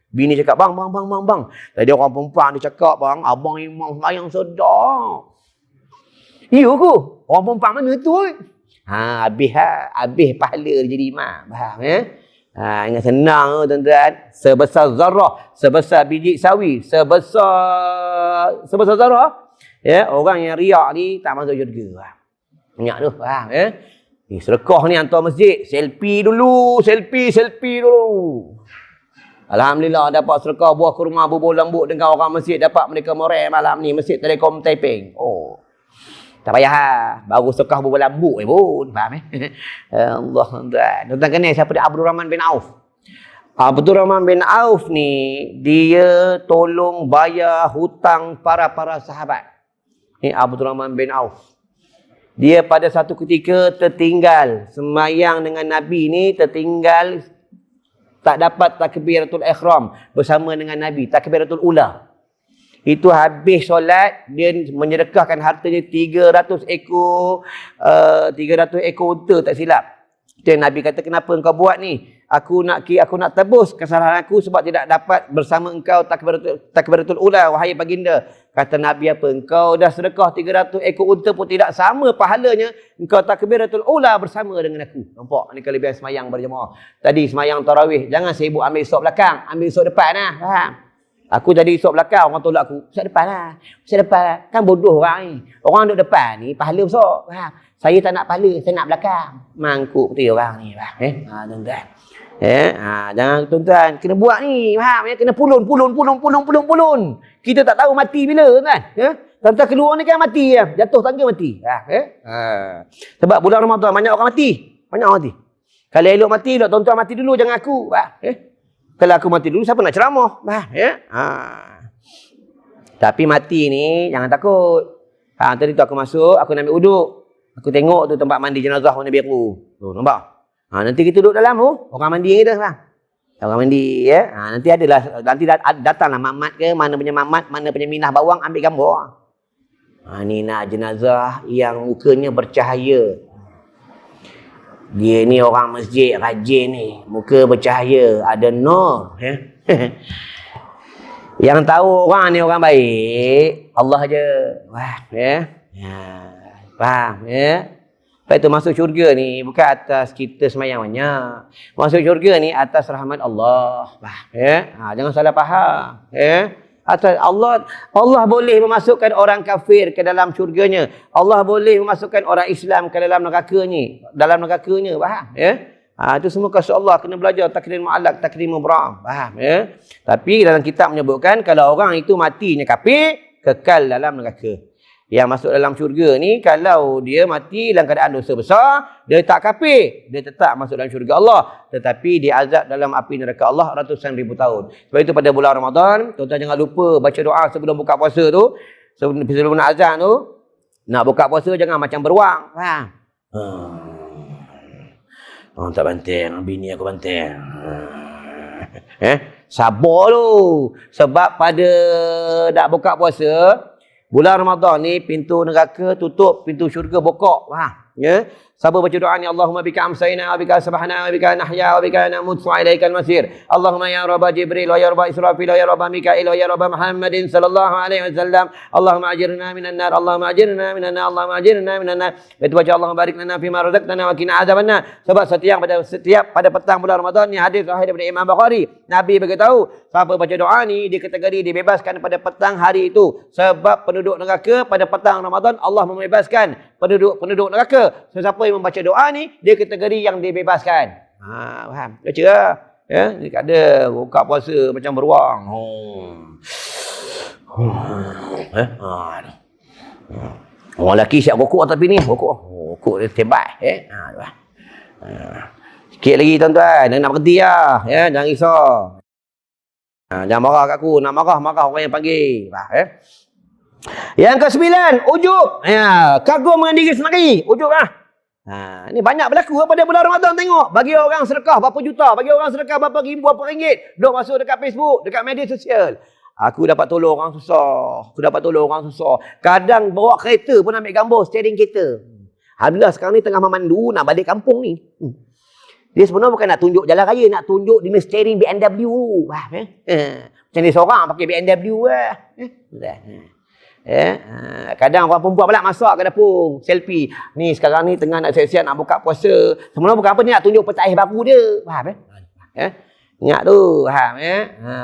Bini cakap, bang. Tadi orang perempuan dia cakap, bang, abang imam sembahyang sedap. Ya ke? Orang perempuan mana tu? Habis pahala dia jadi imam. Faham? Ingat senang tuan-tuan. Sebesar zarah, sebesar biji sawi, sebesar zarah. Ya, orang yang riak ni tak masuk syurga. Ingat tu, faham? Ni sedekah ni hantar masjid, selfie dulu. Alhamdulillah dapat sedekah buah kurma bubur lembut dengan orang masjid, dapat mereka moreh malam ni Masjid Telekom Taiping. Tak payah baru sedekah bubur lembut pun, faham? Allah tuan kenal siapa dia? Abdul Rahman bin Auf. Abdul Rahman bin Auf ni dia tolong bayar hutang para sahabat. Ni Abdul Rahman bin Auf. Dia pada satu ketika tertinggal sembahyang dengan Nabi ni, tertinggal tak dapat takbiratul ihram bersama dengan Nabi, takbiratul ula. Itu habis solat, dia menyedekahkan hartanya 300 ekor unta tak silap. Itu Nabi kata, kenapa engkau buat ni? Aku nak tebus kesalahan aku sebab tidak dapat bersama engkau takbiratul ula, wahai baginda. Kata Nabi apa? Engkau dah sedekah 300 ekor unta pun tidak sama pahalanya engkau takbiratul ula bersama dengan aku. Nampak? Ni kelebihan semayang berjemaah. Tadi semayang tarawih, jangan sibuk ambil sok belakang, ambil sok depan lah. Faham? Aku jadi esok belakang, orang tolak aku. Usap depan lah. Usap depan lah. Kan bodoh orang ni. Orang duduk depan ni, pahala besar. Faham? Saya tak nak pahala, saya nak belakang. Mangkuk betul orang ni. Tuan-tuan. Jangan tuan-tuan. Kena buat ni. Faham? Kena pulun. Kita tak tahu mati bila, tuan-tuan. Tuan-tuan keluar ni kan mati. Jatuh tangga mati. Sebab bulan Ramadan banyak orang mati. Banyak orang mati. Kalau elok mati, elok tuan-tuan mati dulu, jangan aku. Kalau aku mati dulu, siapa nak ceramah? Tapi mati ni, jangan takut. Tadi tu aku masuk, aku nak ambil uduk. Aku tengok tu tempat mandi jenazah warna biru. Nampak? Nanti kita duduk dalam tu, orang mandi kita. Orang mandi, nanti adalah, nanti datanglah mamat ke, mana punya mamat, mana punya minah bawang, ambil gambar. Ni nak jenazah yang mukanya bercahaya. Dia ni orang masjid rajin ni, muka bercahaya, ada nur. Yang tahu orang ni orang baik, Allah je. Faham? Lepas tu masuk syurga ni bukan atas kita semayang banyak. Masuk syurga ni atas rahmat Allah. Jangan salah faham. Atas Allah boleh memasukkan orang kafir ke dalam syurganya. Allah boleh memasukkan orang Islam ke dalam nerakanya. Faham? Itu semua kasih Allah. Kena belajar takdir mu'allak, takdir mubram. Faham? Tapi dalam kitab menyebutkan kalau orang itu matinya kafir, kekal dalam neraka. Yang masuk dalam syurga ni, kalau dia mati dalam keadaan dosa besar, dia tak kafir, dia tetap masuk dalam syurga Allah. Tetapi dia azab dalam api neraka Allah ratusan ribu tahun. Sebab itu pada bulan Ramadan, tuan-tuan jangan lupa baca doa sebelum buka puasa tu. Sebelum nak azan tu, nak buka puasa jangan macam beruang. Faham? Orang tak banteng, bini aku banteng. Sabar tu. Sebab pada nak buka puasa, bulan Ramadan ni pintu neraka tutup, pintu syurga buka. Faham? Sabar baca doa ni, Allahumma bika amsayna wa bika asbahna wa bika nahya wa bika namut wa ilaikal masir. Allahumma ya Rabb Jibril wa ya Rabb Israfil wa ya Rabb Mikail wa ya Rabb Muhammadin sallallahu alaihi wasallam. Allahumma ajirna minan nar, Allahumma ajirna minan nar, Allahumma ajirna minan nar. Itu baca Allahumma barik lana fima razaqtana wa qina adzabannar. Sebab setiap pada petang bulan Ramadan ni hadis sahih daripada Imam Bukhari. Nabi beritahu, siapa baca doa ni di kategori dibebaskan pada petang hari itu. Sebab penduduk neraka pada petang Ramadan Allah membebaskan penduduk neraka. Siapa yang membaca doa ni, dia kategori yang dibebaskan. Faham? Baca lah. Dia ada buka puasa macam beruang. Orang lelaki siap rokok tapi ni rokok dia tebal. Sikit lagi tuan-tuan, nak berhenti lah. Jangan risau. Jangan marah kat aku. Nak marah orang yang panggil. Yang ke-9, ujub. Kagum dengan diri sendiri. Ujub lah. Ni banyak berlaku pada bulan Ramadan, tengok. Bagi orang sedekah berapa juta, bagi orang sedekah berapa ribu, berapa ringgit. Duk masuk dekat Facebook, dekat media sosial. Aku dapat tolong orang susah. Kadang bawa kereta pun ambil gambar steering kereta. Alhamdulillah sekarang ni tengah memandu nak balik kampung ni. Dia sebenarnya bukan nak tunjuk jalan raya, nak tunjuk dia steering BMW. Macam ni seorang pakai BMW kadang orang perempuan pula masak ke dapur, selfie. Ni sekarang ni tengah nak siap-siap nak buka puasa. Sebenarnya bukan apa ni, nak tunjuk petaih baru dia. Faham? Ingat tu, faham?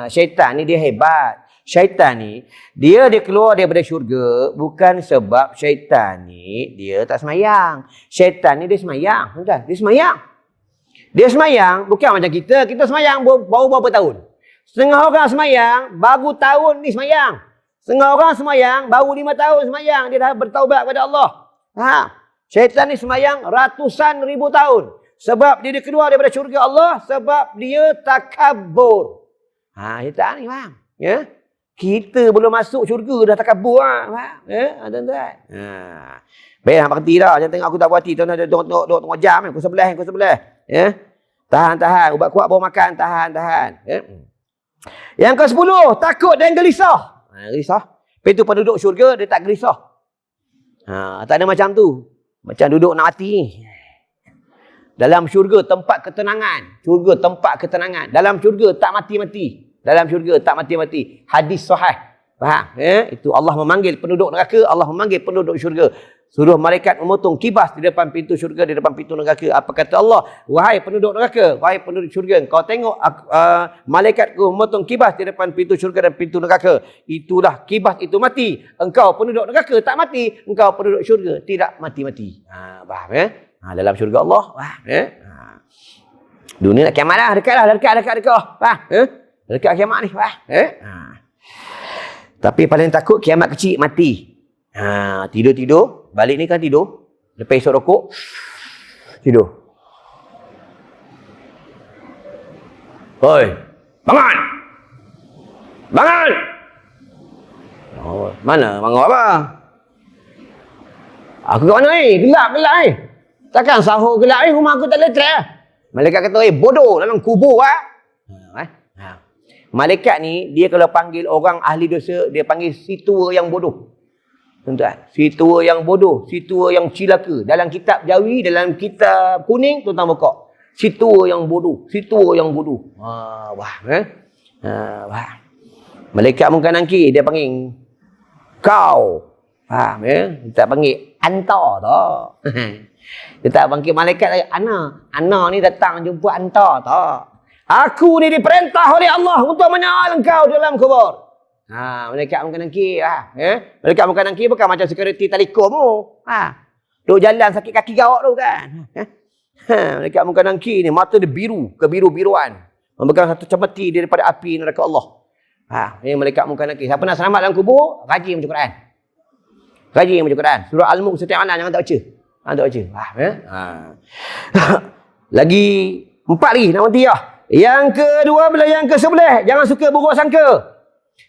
Syaitan ni dia hebat. Syaitan ni dia keluar daripada syurga bukan sebab syaitan ni dia tak semayang. Syaitan ni dia semayang. Dia semayang bukan macam kita semayang baru berapa tahun. Setengah orang semayang baru tahun ni semayang. Setengah orang semayang, baru 5 tahun semayang, dia dah bertaubat kepada Allah. Syaitan ni semayang ratusan ribu tahun. Sebab dia keluar daripada syurga Allah, sebab dia takabur. Syaitan ni, faham? Kita belum masuk syurga, dah takabur. Tuan-tuan. Baiklah, berhenti dah. Jangan tengok aku tak berhati. Tuan-tuan, tengok jam. Aku sebelah. Tahan. Ubat kuat bawa makan. Tahan. Yang ke-10, takut dan gelisah. Gelisah. Lepas tu penduduk syurga dia tak gelisah. Tak ada macam tu. Macam duduk nak mati. Dalam syurga tempat ketenangan. Dalam syurga tak mati-mati. Hadis sahih. Faham? Itu Allah memanggil penduduk neraka, Allah memanggil penduduk syurga. Suruh malaikat memotong kibas di depan pintu syurga, di depan pintu neraka. Apa kata Allah? Wahai penduduk neraka, wahai penduduk syurga, kau tengok malaikatku memotong kibas di depan pintu syurga dan pintu neraka. Itulah kibas itu mati. Engkau penduduk neraka tak mati, engkau penduduk syurga tidak mati-mati. Faham ya? Dalam syurga Allah. Faham ya? Dunia nak kiamat dah, dekat. Faham? Dekat kiamat ni. Faham? Tapi paling takut kiamat kecil mati. Tidur. Balik ni kan tidur. Lepas esok rokok. Tidur. Oi, bangun! Bangun! Oh, mana? Bangun apa? Aku kat mana ni? Gelap ni. Takkan sahur gelap ni, rumah aku tak letret. Malaikat kata, bodoh dalam kubur Malaikat ni, dia kalau panggil orang ahli dosa, dia panggil si tua yang bodoh. Tuan-tuan, si tua yang bodoh, si tua yang cilaka. Dalam kitab Jawi, dalam kitab kuning, tuan-tuan buka. Si tua yang bodoh, si tua yang bodoh. Malaikat muka nangki, dia panggil kau. Faham ya? Dia tak panggil anta tak. Dia tak panggil malaikat lagi. Ana ni datang jumpa anta tak. Aku ni diperintah oleh Allah untuk menyal engkau dalam kubur. Malaikat muka nangki. Malaikat muka nangki bukan macam security telekom. Duk jalan sakit kaki gawak tu kan. Malaikat muka nangki ni mata dia biru, kebiru-biruan. Memegang satu cemeti daripada api neraka Allah. Ini malaikat muka nangki. Siapa nak selamat dalam kubur, rajin baca Quran. Rajin baca Quran. Surah Al-Mulk setiap malam jangan tak baca. Tak baca. Lagi 4 lagi nak mati dah. Yang kedua bila yang ke-11, jangan suka buruk sangka.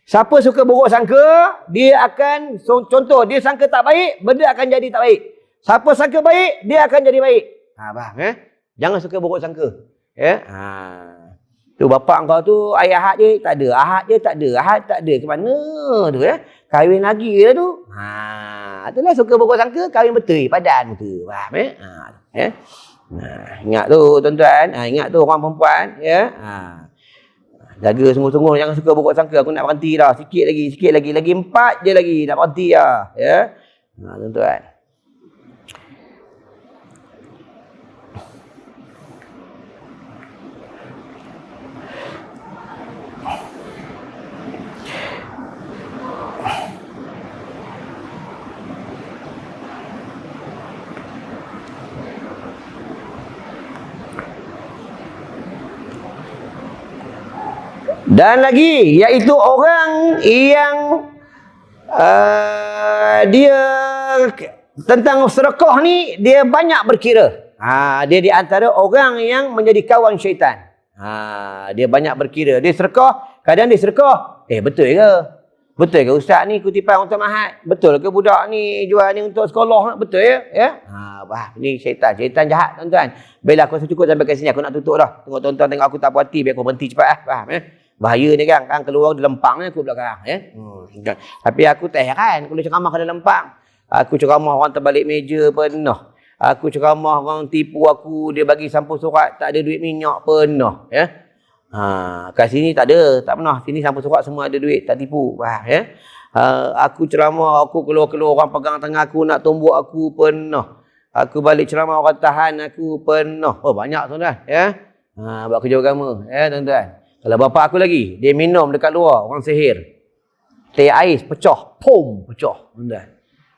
Siapa suka buruk sangka, dia akan, contoh, dia sangka tak baik, benda akan jadi tak baik. Siapa sangka baik, dia akan jadi baik. Faham Jangan suka buruk sangka. Tu bapak kau tu, ayah ahad je tak ada, ahad je tak ada, ahad tak ada. Ke mana tu kahwin lagi lah tu. Itulah suka buruk sangka, kahwin betul, padan betul. Faham ingat tu tuan-tuan, ingat tu orang perempuan jaga sungguh-sungguh, jangan suka buruk sangka. Aku nak berhenti dah, sikit lagi, lagi 4 je lagi nak berhenti dah tuan-tuan. Dan lagi, iaitu orang yang dia tentang sedekah ni, dia banyak berkira. Dia di antara orang yang menjadi kawan syaitan. Dia banyak berkira. Dia sedekah, kadang dia sedekah. Betul ke? Betul ke ustaz ni kutipan untuk mahat? Betul ke budak ni jual ni untuk sekolah? Betul ya? Ni syaitan. Syaitan jahat tuan-tuan. Bila aku cukup sampai kat sini, aku nak tutup dah. Tengok tuan-tuan tengok aku tak puas hati, biar aku berhenti cepat Faham Bahaya ni kan keluar di lempang ni aku belakang Tapi aku tak heran kalau ceramah ke dalam lempang. Aku ceramah orang terbalik meja penuh. Aku ceramah orang tipu aku, dia bagi sampul surat tak ada duit minyak penuh kat sini tak ada, tak pernah. Sini sampul surat semua ada duit, tak tipu. Faham Aku ceramah, aku keluar-keluar orang pegang tangan aku nak tumbuk aku penuh. Aku balik ceramah orang tahan aku penuh. Banyak tuan-tuan buat kerja agama tuan-tuan. Kalau bapa aku lagi, dia minum dekat luar, orang sihir. Teh ais pecah, pecah.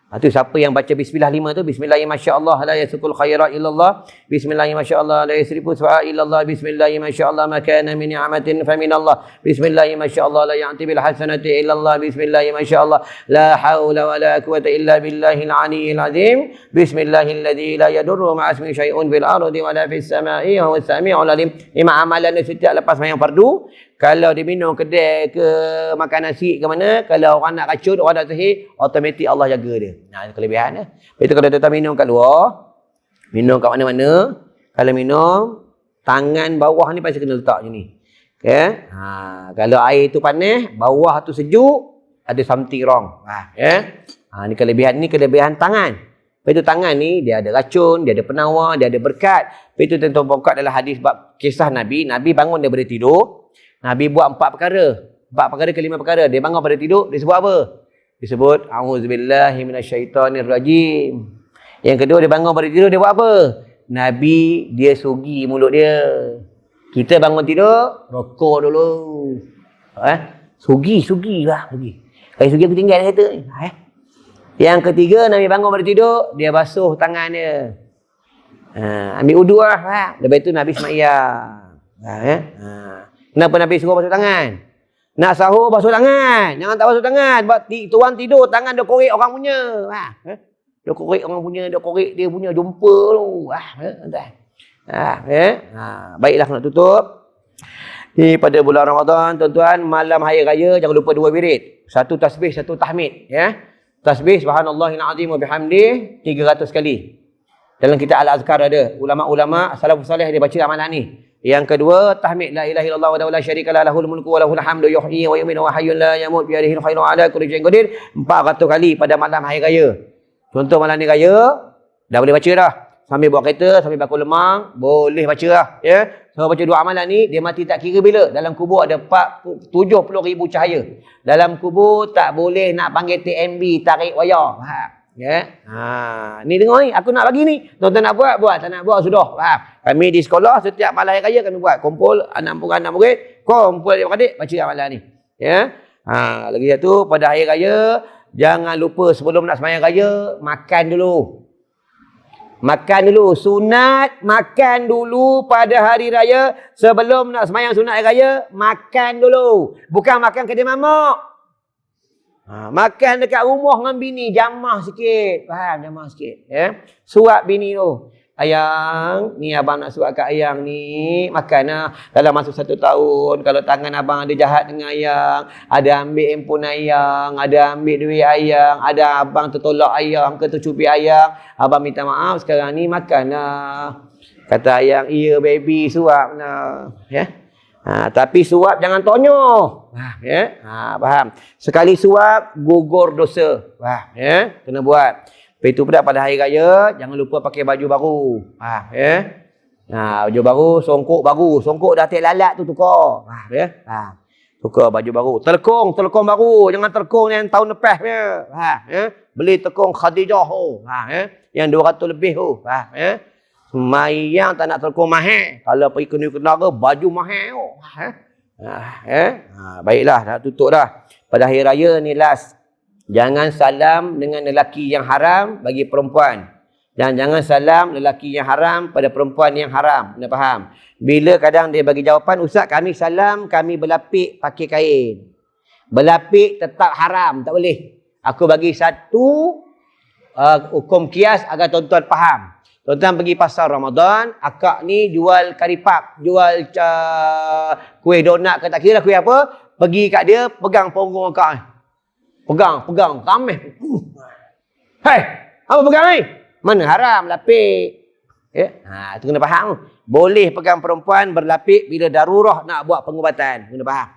Itu siapa yang baca bismillah 5 tu, bismillahirrahmanirrahim, la yasukul khairat illallah, bismillahirrahmanirrahim, la yasrifu su'a illallah, bismillahirrahmanirrahim, ma kana min ni'matin fa min Allah, bismillahirrahmanirrahim, la ya'ti bil hasanati illallah, bismillahirrahmanirrahim, la haula wa la quwwata illa billahil aliyyil azim, bismillahilladzi la yadurru ma'a ismihi syai'un fil ardi wa la fis sama'i wa huwas sami'ul alim. Lima amalan setiap lepas sembahyang fardu. Kalau dia minum kedai ke makan nasi ke mana, kalau orang nak racun, orang nak sihir, automatik Allah jaga dia. Itu kelebihan dia. Itu kalau tuan-tuan minum kat luar, minum kat mana-mana, kalau minum, tangan bawah ni pasti kena letak macam ni. Kalau air tu panas, bawah tu sejuk, ada something wrong. Ni kelebihan tangan. Itu tangan ni, dia ada racun, dia ada penawar, dia ada berkat. Itu tuan-tuan buka dalam hadis kisah Nabi. Nabi bangun daripada tidur. Nabi buat 4 perkara. 4 perkara ke 5 perkara. Dia bangun pada tidur, dia sebut apa? Disebut, A'udzubillahi minasyaitonirrajim. Yang kedua, dia bangun pada tidur, dia buat apa? Nabi, dia sugi mulut dia. Kita bangun tidur, rokok dulu. Sugi lah. Kalau sugi aku tinggal kereta ni. Yang ketiga, Nabi bangun pada tidur, dia basuh tangan dia. Ambil wudu lah. Lepas itu Nabi semayang. Kenapa Nabi suruh basuh tangan? Nak sahur basuh tangan. Jangan tak basuh tangan. Sebab tuan tidur, tangan dia korek orang punya. Dia korek orang punya, dia korek dia punya. Jumpa tu. Baiklah, nak tutup. Ni pada bulan Ramadan, tuan-tuan, malam hari raya jangan lupa 2 wirid. 1 tasbih, 1 tahmid. Tasbih subhanallahil azim wa bihamdih 300 kali. Dalam kitab Al-Azkar ada. Ulama-ulama salafus salih dia baca amalan ni. Yang kedua, tahmid la ilaha illallah wa la syarikalah lahul mulku wa lahul hamdu yuhyi wa yumiitu wa hayyun la yamut bi yadihi al-khairu ala kulli syai'in qadir 400 kali pada malam hari raya. Contoh malam ni raya dah boleh baca dah. Sambil bawa kereta, sambil bakul lemang, boleh baca lah. So baca 2 amalan ni, dia mati tak kira bila. Dalam kubur ada 70,000 cahaya. Dalam kubur tak boleh nak panggil TMB, tarik wayar. Ni dengar ni, aku nak bagi ni. Tuan-tuan nak buat, tak nak buat sudah. Kami di sekolah setiap malam raya kami buat. Kumpul anak murid, kumpul adik-adik baca amalan ni. Lagi satu, pada hari raya jangan lupa sebelum nak sembahyang raya makan dulu. Sunat makan dulu pada hari raya. Sebelum nak sembahyang sunat hari raya, makan dulu. Bukan makan kedai mamak. Makan dekat rumah dengan bini, jamah sikit. Faham? Jamah sikit. Suap bini tu. Ayang, ni abang nak suap kat ayang ni. Makan lah. Dalam masa 1 tahun, kalau tangan abang ada jahat dengan ayang, ada ambil handphone ayang, ada ambil duit ayang, ada abang tertolak ayang ke tercubit ayang, abang minta maaf, sekarang ni makan lah. Kata ayang, iya baby, suap lah. Tapi suap jangan tonyoh. Faham? Sekali suap, gugur dosa. Kena buat. Lepas itu pula pada hari raya, jangan lupa pakai baju baru. Baju baru, songkok baru. Songkok dah tak lalat tu tukar. Tukar baju baru. Telekong baru. Jangan telekong yang tahun lepas. Beli telekong Khadijah tu. Yang 200 lebih tu. Semayang tak nak telekong mahal. Kalau pergi kena baju mahal. Baiklah, dah tutup dah. Pada hari raya ni last. Jangan salam dengan lelaki yang haram bagi perempuan. Dan jangan salam lelaki yang haram pada perempuan yang haram. Anda faham? Bila kadang dia bagi jawapan, Ustaz kami salam, kami berlapik pakai kain. Berlapik tetap haram, tak boleh. Aku bagi satu hukum kias agar tuan-tuan faham. Tuan-tuan pergi pasar Ramadan, akak ni jual karipap, jual kuih donat ke tak kira kuih apa, pergi kat dia, pegang punggung akak ni. Pegang, ramai. Hei, apa pegang ni? Mana haram, lapik. Itu kena faham. Boleh pegang perempuan berlapik bila darurah nak buat pengubatan. Kena faham.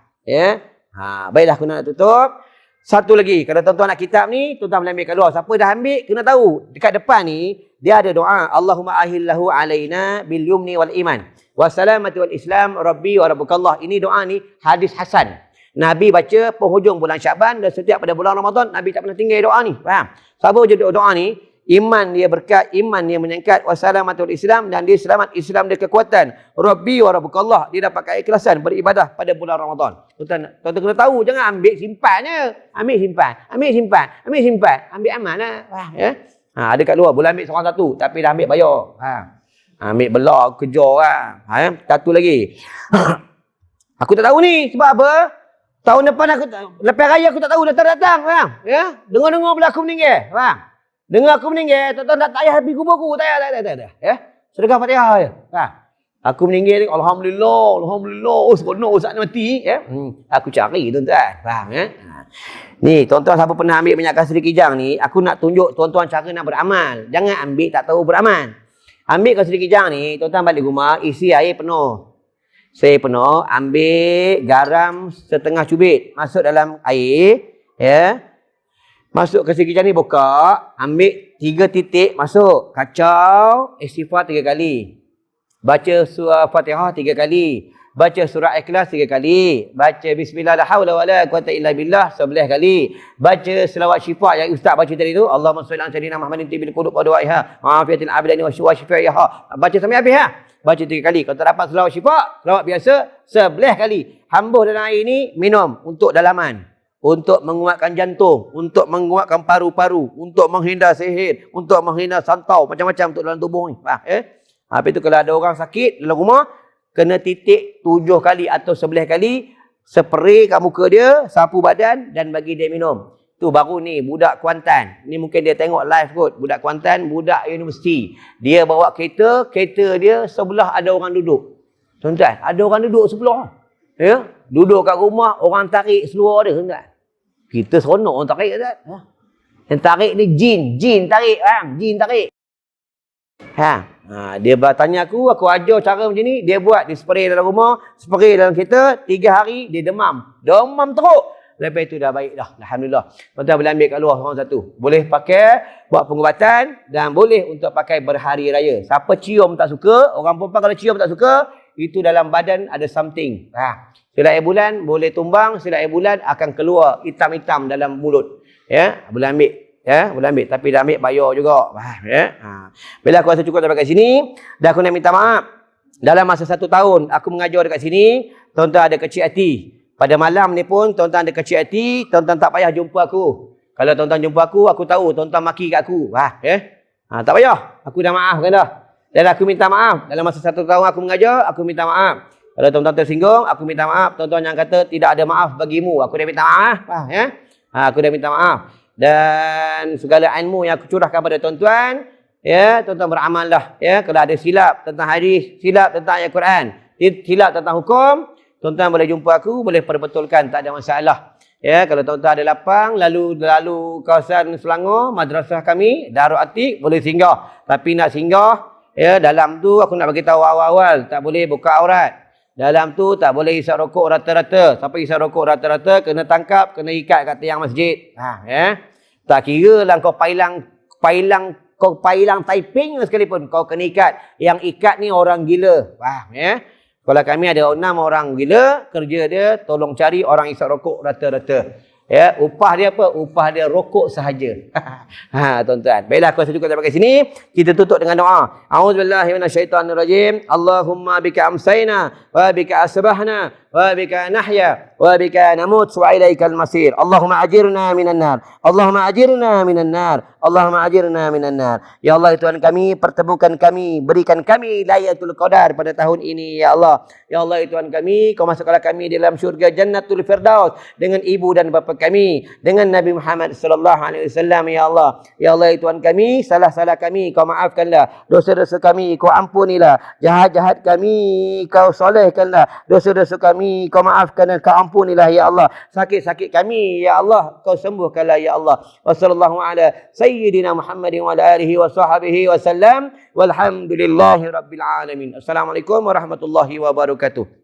Baiklah, aku nak tutup. Satu lagi, kalau tuan-tuan nak kitab ni, tuan-tuan boleh ambil kat luar. Siapa dah ambil, kena tahu. Dekat depan ni, dia ada doa. Allahumma ahillahu alaina bil yumni wal iman. Wassalamati wal islam, rabbi wa rabbukallah. Ini doa ni, hadis Hasan. Nabi baca penghujung bulan Syaban dan setiap pada bulan Ramadan, Nabi tak pernah tinggal doa ni. Faham? Siapa je doa ni, iman dia berkat, iman dia meningkat, wassalamatul Islam, dan dia selamat, Islam dia kekuatan. Rabbi wa rabbukallah, dia dapat keikhlasan beribadah pada bulan Ramadan. Tuan-tuan kena tahu, jangan ambil simpannya. Ambil simpan. Ambil aman lah. Ada kat luar, boleh ambil seorang satu, tapi dah ambil bayar. Ambil belah, kejar lah. Satu lagi. Aku tak tahu ni, sebab apa? Tahun depan lepas raya aku tak tahu datang. Dengar-dengar bila aku meninggal. Dengar aku meninggal, tuan-tuan tak payah pergi kubur aku. Tak payah. Sedekah Fatihah je. Aku meninggal, Alhamdulillah. Oh, seronok Ustaz ni mati. Aku cari tuan-tuan. Faham? Ni, tuan-tuan siapa pernah ambil minyak kasri kijang ni, aku nak tunjuk tuan-tuan cara nak beramal. Jangan ambil tak tahu beramal. Ambil kasri kijang ni, tuan-tuan balik rumah, isi air penuh. Saya penuh, ambil garam setengah cubit, masuk dalam air, masuk ke kijang ni, buka, ambil 3 titik, masuk, kacau, istighfar 3 kali, baca surah Fatihah 3 kali, Baca surah Ikhlas 3 kali. Baca bismillah la haula wala quwata illa billah 11 kali. Baca selawat syifa yang ustaz baca tadi tu. Allahumma shalli ala sayyidina Muhammadin tibil qulub wa dawaiha wa afiyatil abdani wa syifaiha. Baca sampai habis Baca 3 kali. Kalau tak dapat selawat syifa, selawat biasa 11 kali. Hambur dalam air ni, minum untuk dalaman. Untuk menguatkan jantung, untuk menguatkan paru-paru, untuk menghindar sihir, untuk menghindar santau, macam-macam untuk dalam tubuh ni. Faham? Habis tu kalau ada orang sakit dalam rumah, kena titik 7 kali atau 11 kali, spray kat muka dia, sapu badan dan bagi dia minum. Tu baru ni budak Kuantan. Ni mungkin dia tengok live kot. Budak Kuantan, budak universiti. Dia bawa kereta dia sebelah ada orang duduk. Tuan-tuan, ada orang duduk sebelah. Ya, duduk kat rumah, orang tarik seluar dia, tuan-tuan. Kita seronok orang tarik, kan? Yang tarik ni jin tarik, jin tarik. Dia bertanya aku ajar cara macam ni, dia buat, dia spray dalam rumah, spray dalam kereta, 3 hari dia demam teruk. Lepas itu dah baik dah, alhamdulillah. Tuan-tuan boleh ambil kat luar orang satu. Boleh pakai buat pengubatan dan boleh untuk pakai berhari raya. Siapa cium tak suka, orang perempuan kalau cium tak suka, itu dalam badan ada something. Silap air bulan boleh tumbang, silap air bulan akan keluar hitam-hitam dalam mulut. Ya, boleh ambil. Ya, boleh ambil, tapi dah ambil bayar juga. Faham ya? Bila aku rasa cukup sampai kat sini, dah aku nak minta maaf. Dalam masa 1 tahun aku mengajar dekat sini, tuan-tuan ada kecil hati. Pada malam ni pun tuan-tuan ada kecil hati, tuan-tuan tak payah jumpa aku. Kalau tuan-tuan jumpa aku tahu tuan-tuan maki kat aku. Tak payah. Aku dah maafkan dah. Dan aku minta maaf. Dalam masa 1 tahun aku mengajar, aku minta maaf. Kalau tuan-tuan tersinggung, aku minta maaf. Tuan-tuan yang kata tidak ada maaf bagimu, aku dah minta maaf. Aku dah minta maaf. Dan segala ilmu yang aku curahkan pada tuan-tuan, ya, tuan-tuan beramallah. Ya, kalau ada silap tentang hadis, silap tentang ayat Quran, silap tentang hukum, tuan-tuan boleh jumpa aku, boleh perbetulkan, tak ada masalah. Ya, kalau tuan-tuan ada lapang, lalu kawasan Selangor, madrasah kami, Darul Atik, boleh singgah. Tapi nak singgah, ya, dalam tu aku nak bagi tahu awal-awal, tak boleh buka aurat. Dalam tu tak boleh isap rokok rata-rata. Siapa isap rokok rata-rata, kena tangkap, kena ikat kat tiang masjid. Ya. Tak kira lah kau pailang Taiping sekalipun, kau kena ikat. Yang ikat ni orang gila. Faham ya? Kalau kami ada 6 orang gila, kerja dia tolong cari orang isap rokok rata-rata. Ya, upah dia apa? Upah dia rokok sahaja. Tuan-tuan. Baiklah, aku rasa cukup sampai sini. Kita tutup dengan doa. A'udzubillahi minasyaitonirrajim. Allahumma bika amsayna wa bika asbahna wa bika nahya wa bika namut wa ilaikal masir. Allahumma ajirna minan nar. Allahumma ajirna minan nar. Allahumma ajirna minan nar. Ya Allah, Tuhan kami, pertemukan kami, berikan kami Lailatul Qadar pada tahun ini, ya Allah. Ya Allah, Tuhan kami, kau masukkanlah kami dalam syurga Jannatul Firdaus dengan ibu dan bapa kami, dengan Nabi Muhammad sallallahu alaihi wasallam, ya Allah. Ya Allah, Tuhan kami, salah-salah kami kau maafkanlah, dosa-dosa kami kau ampunilah, jahat-jahat kami kau solehkanlah, dosa-dosa kami kau maafkan dan kau ampunilah, ya Allah. Sakit-sakit kami, ya Allah, kau sembuhkanlah, ya Allah. Wassallallahu ala sayyidina Muhammadin wa ala alihi wa sahbihi wasallam, walhamdulillahi rabbil alamin. Assalamualaikum warahmatullahi wabarakatuh.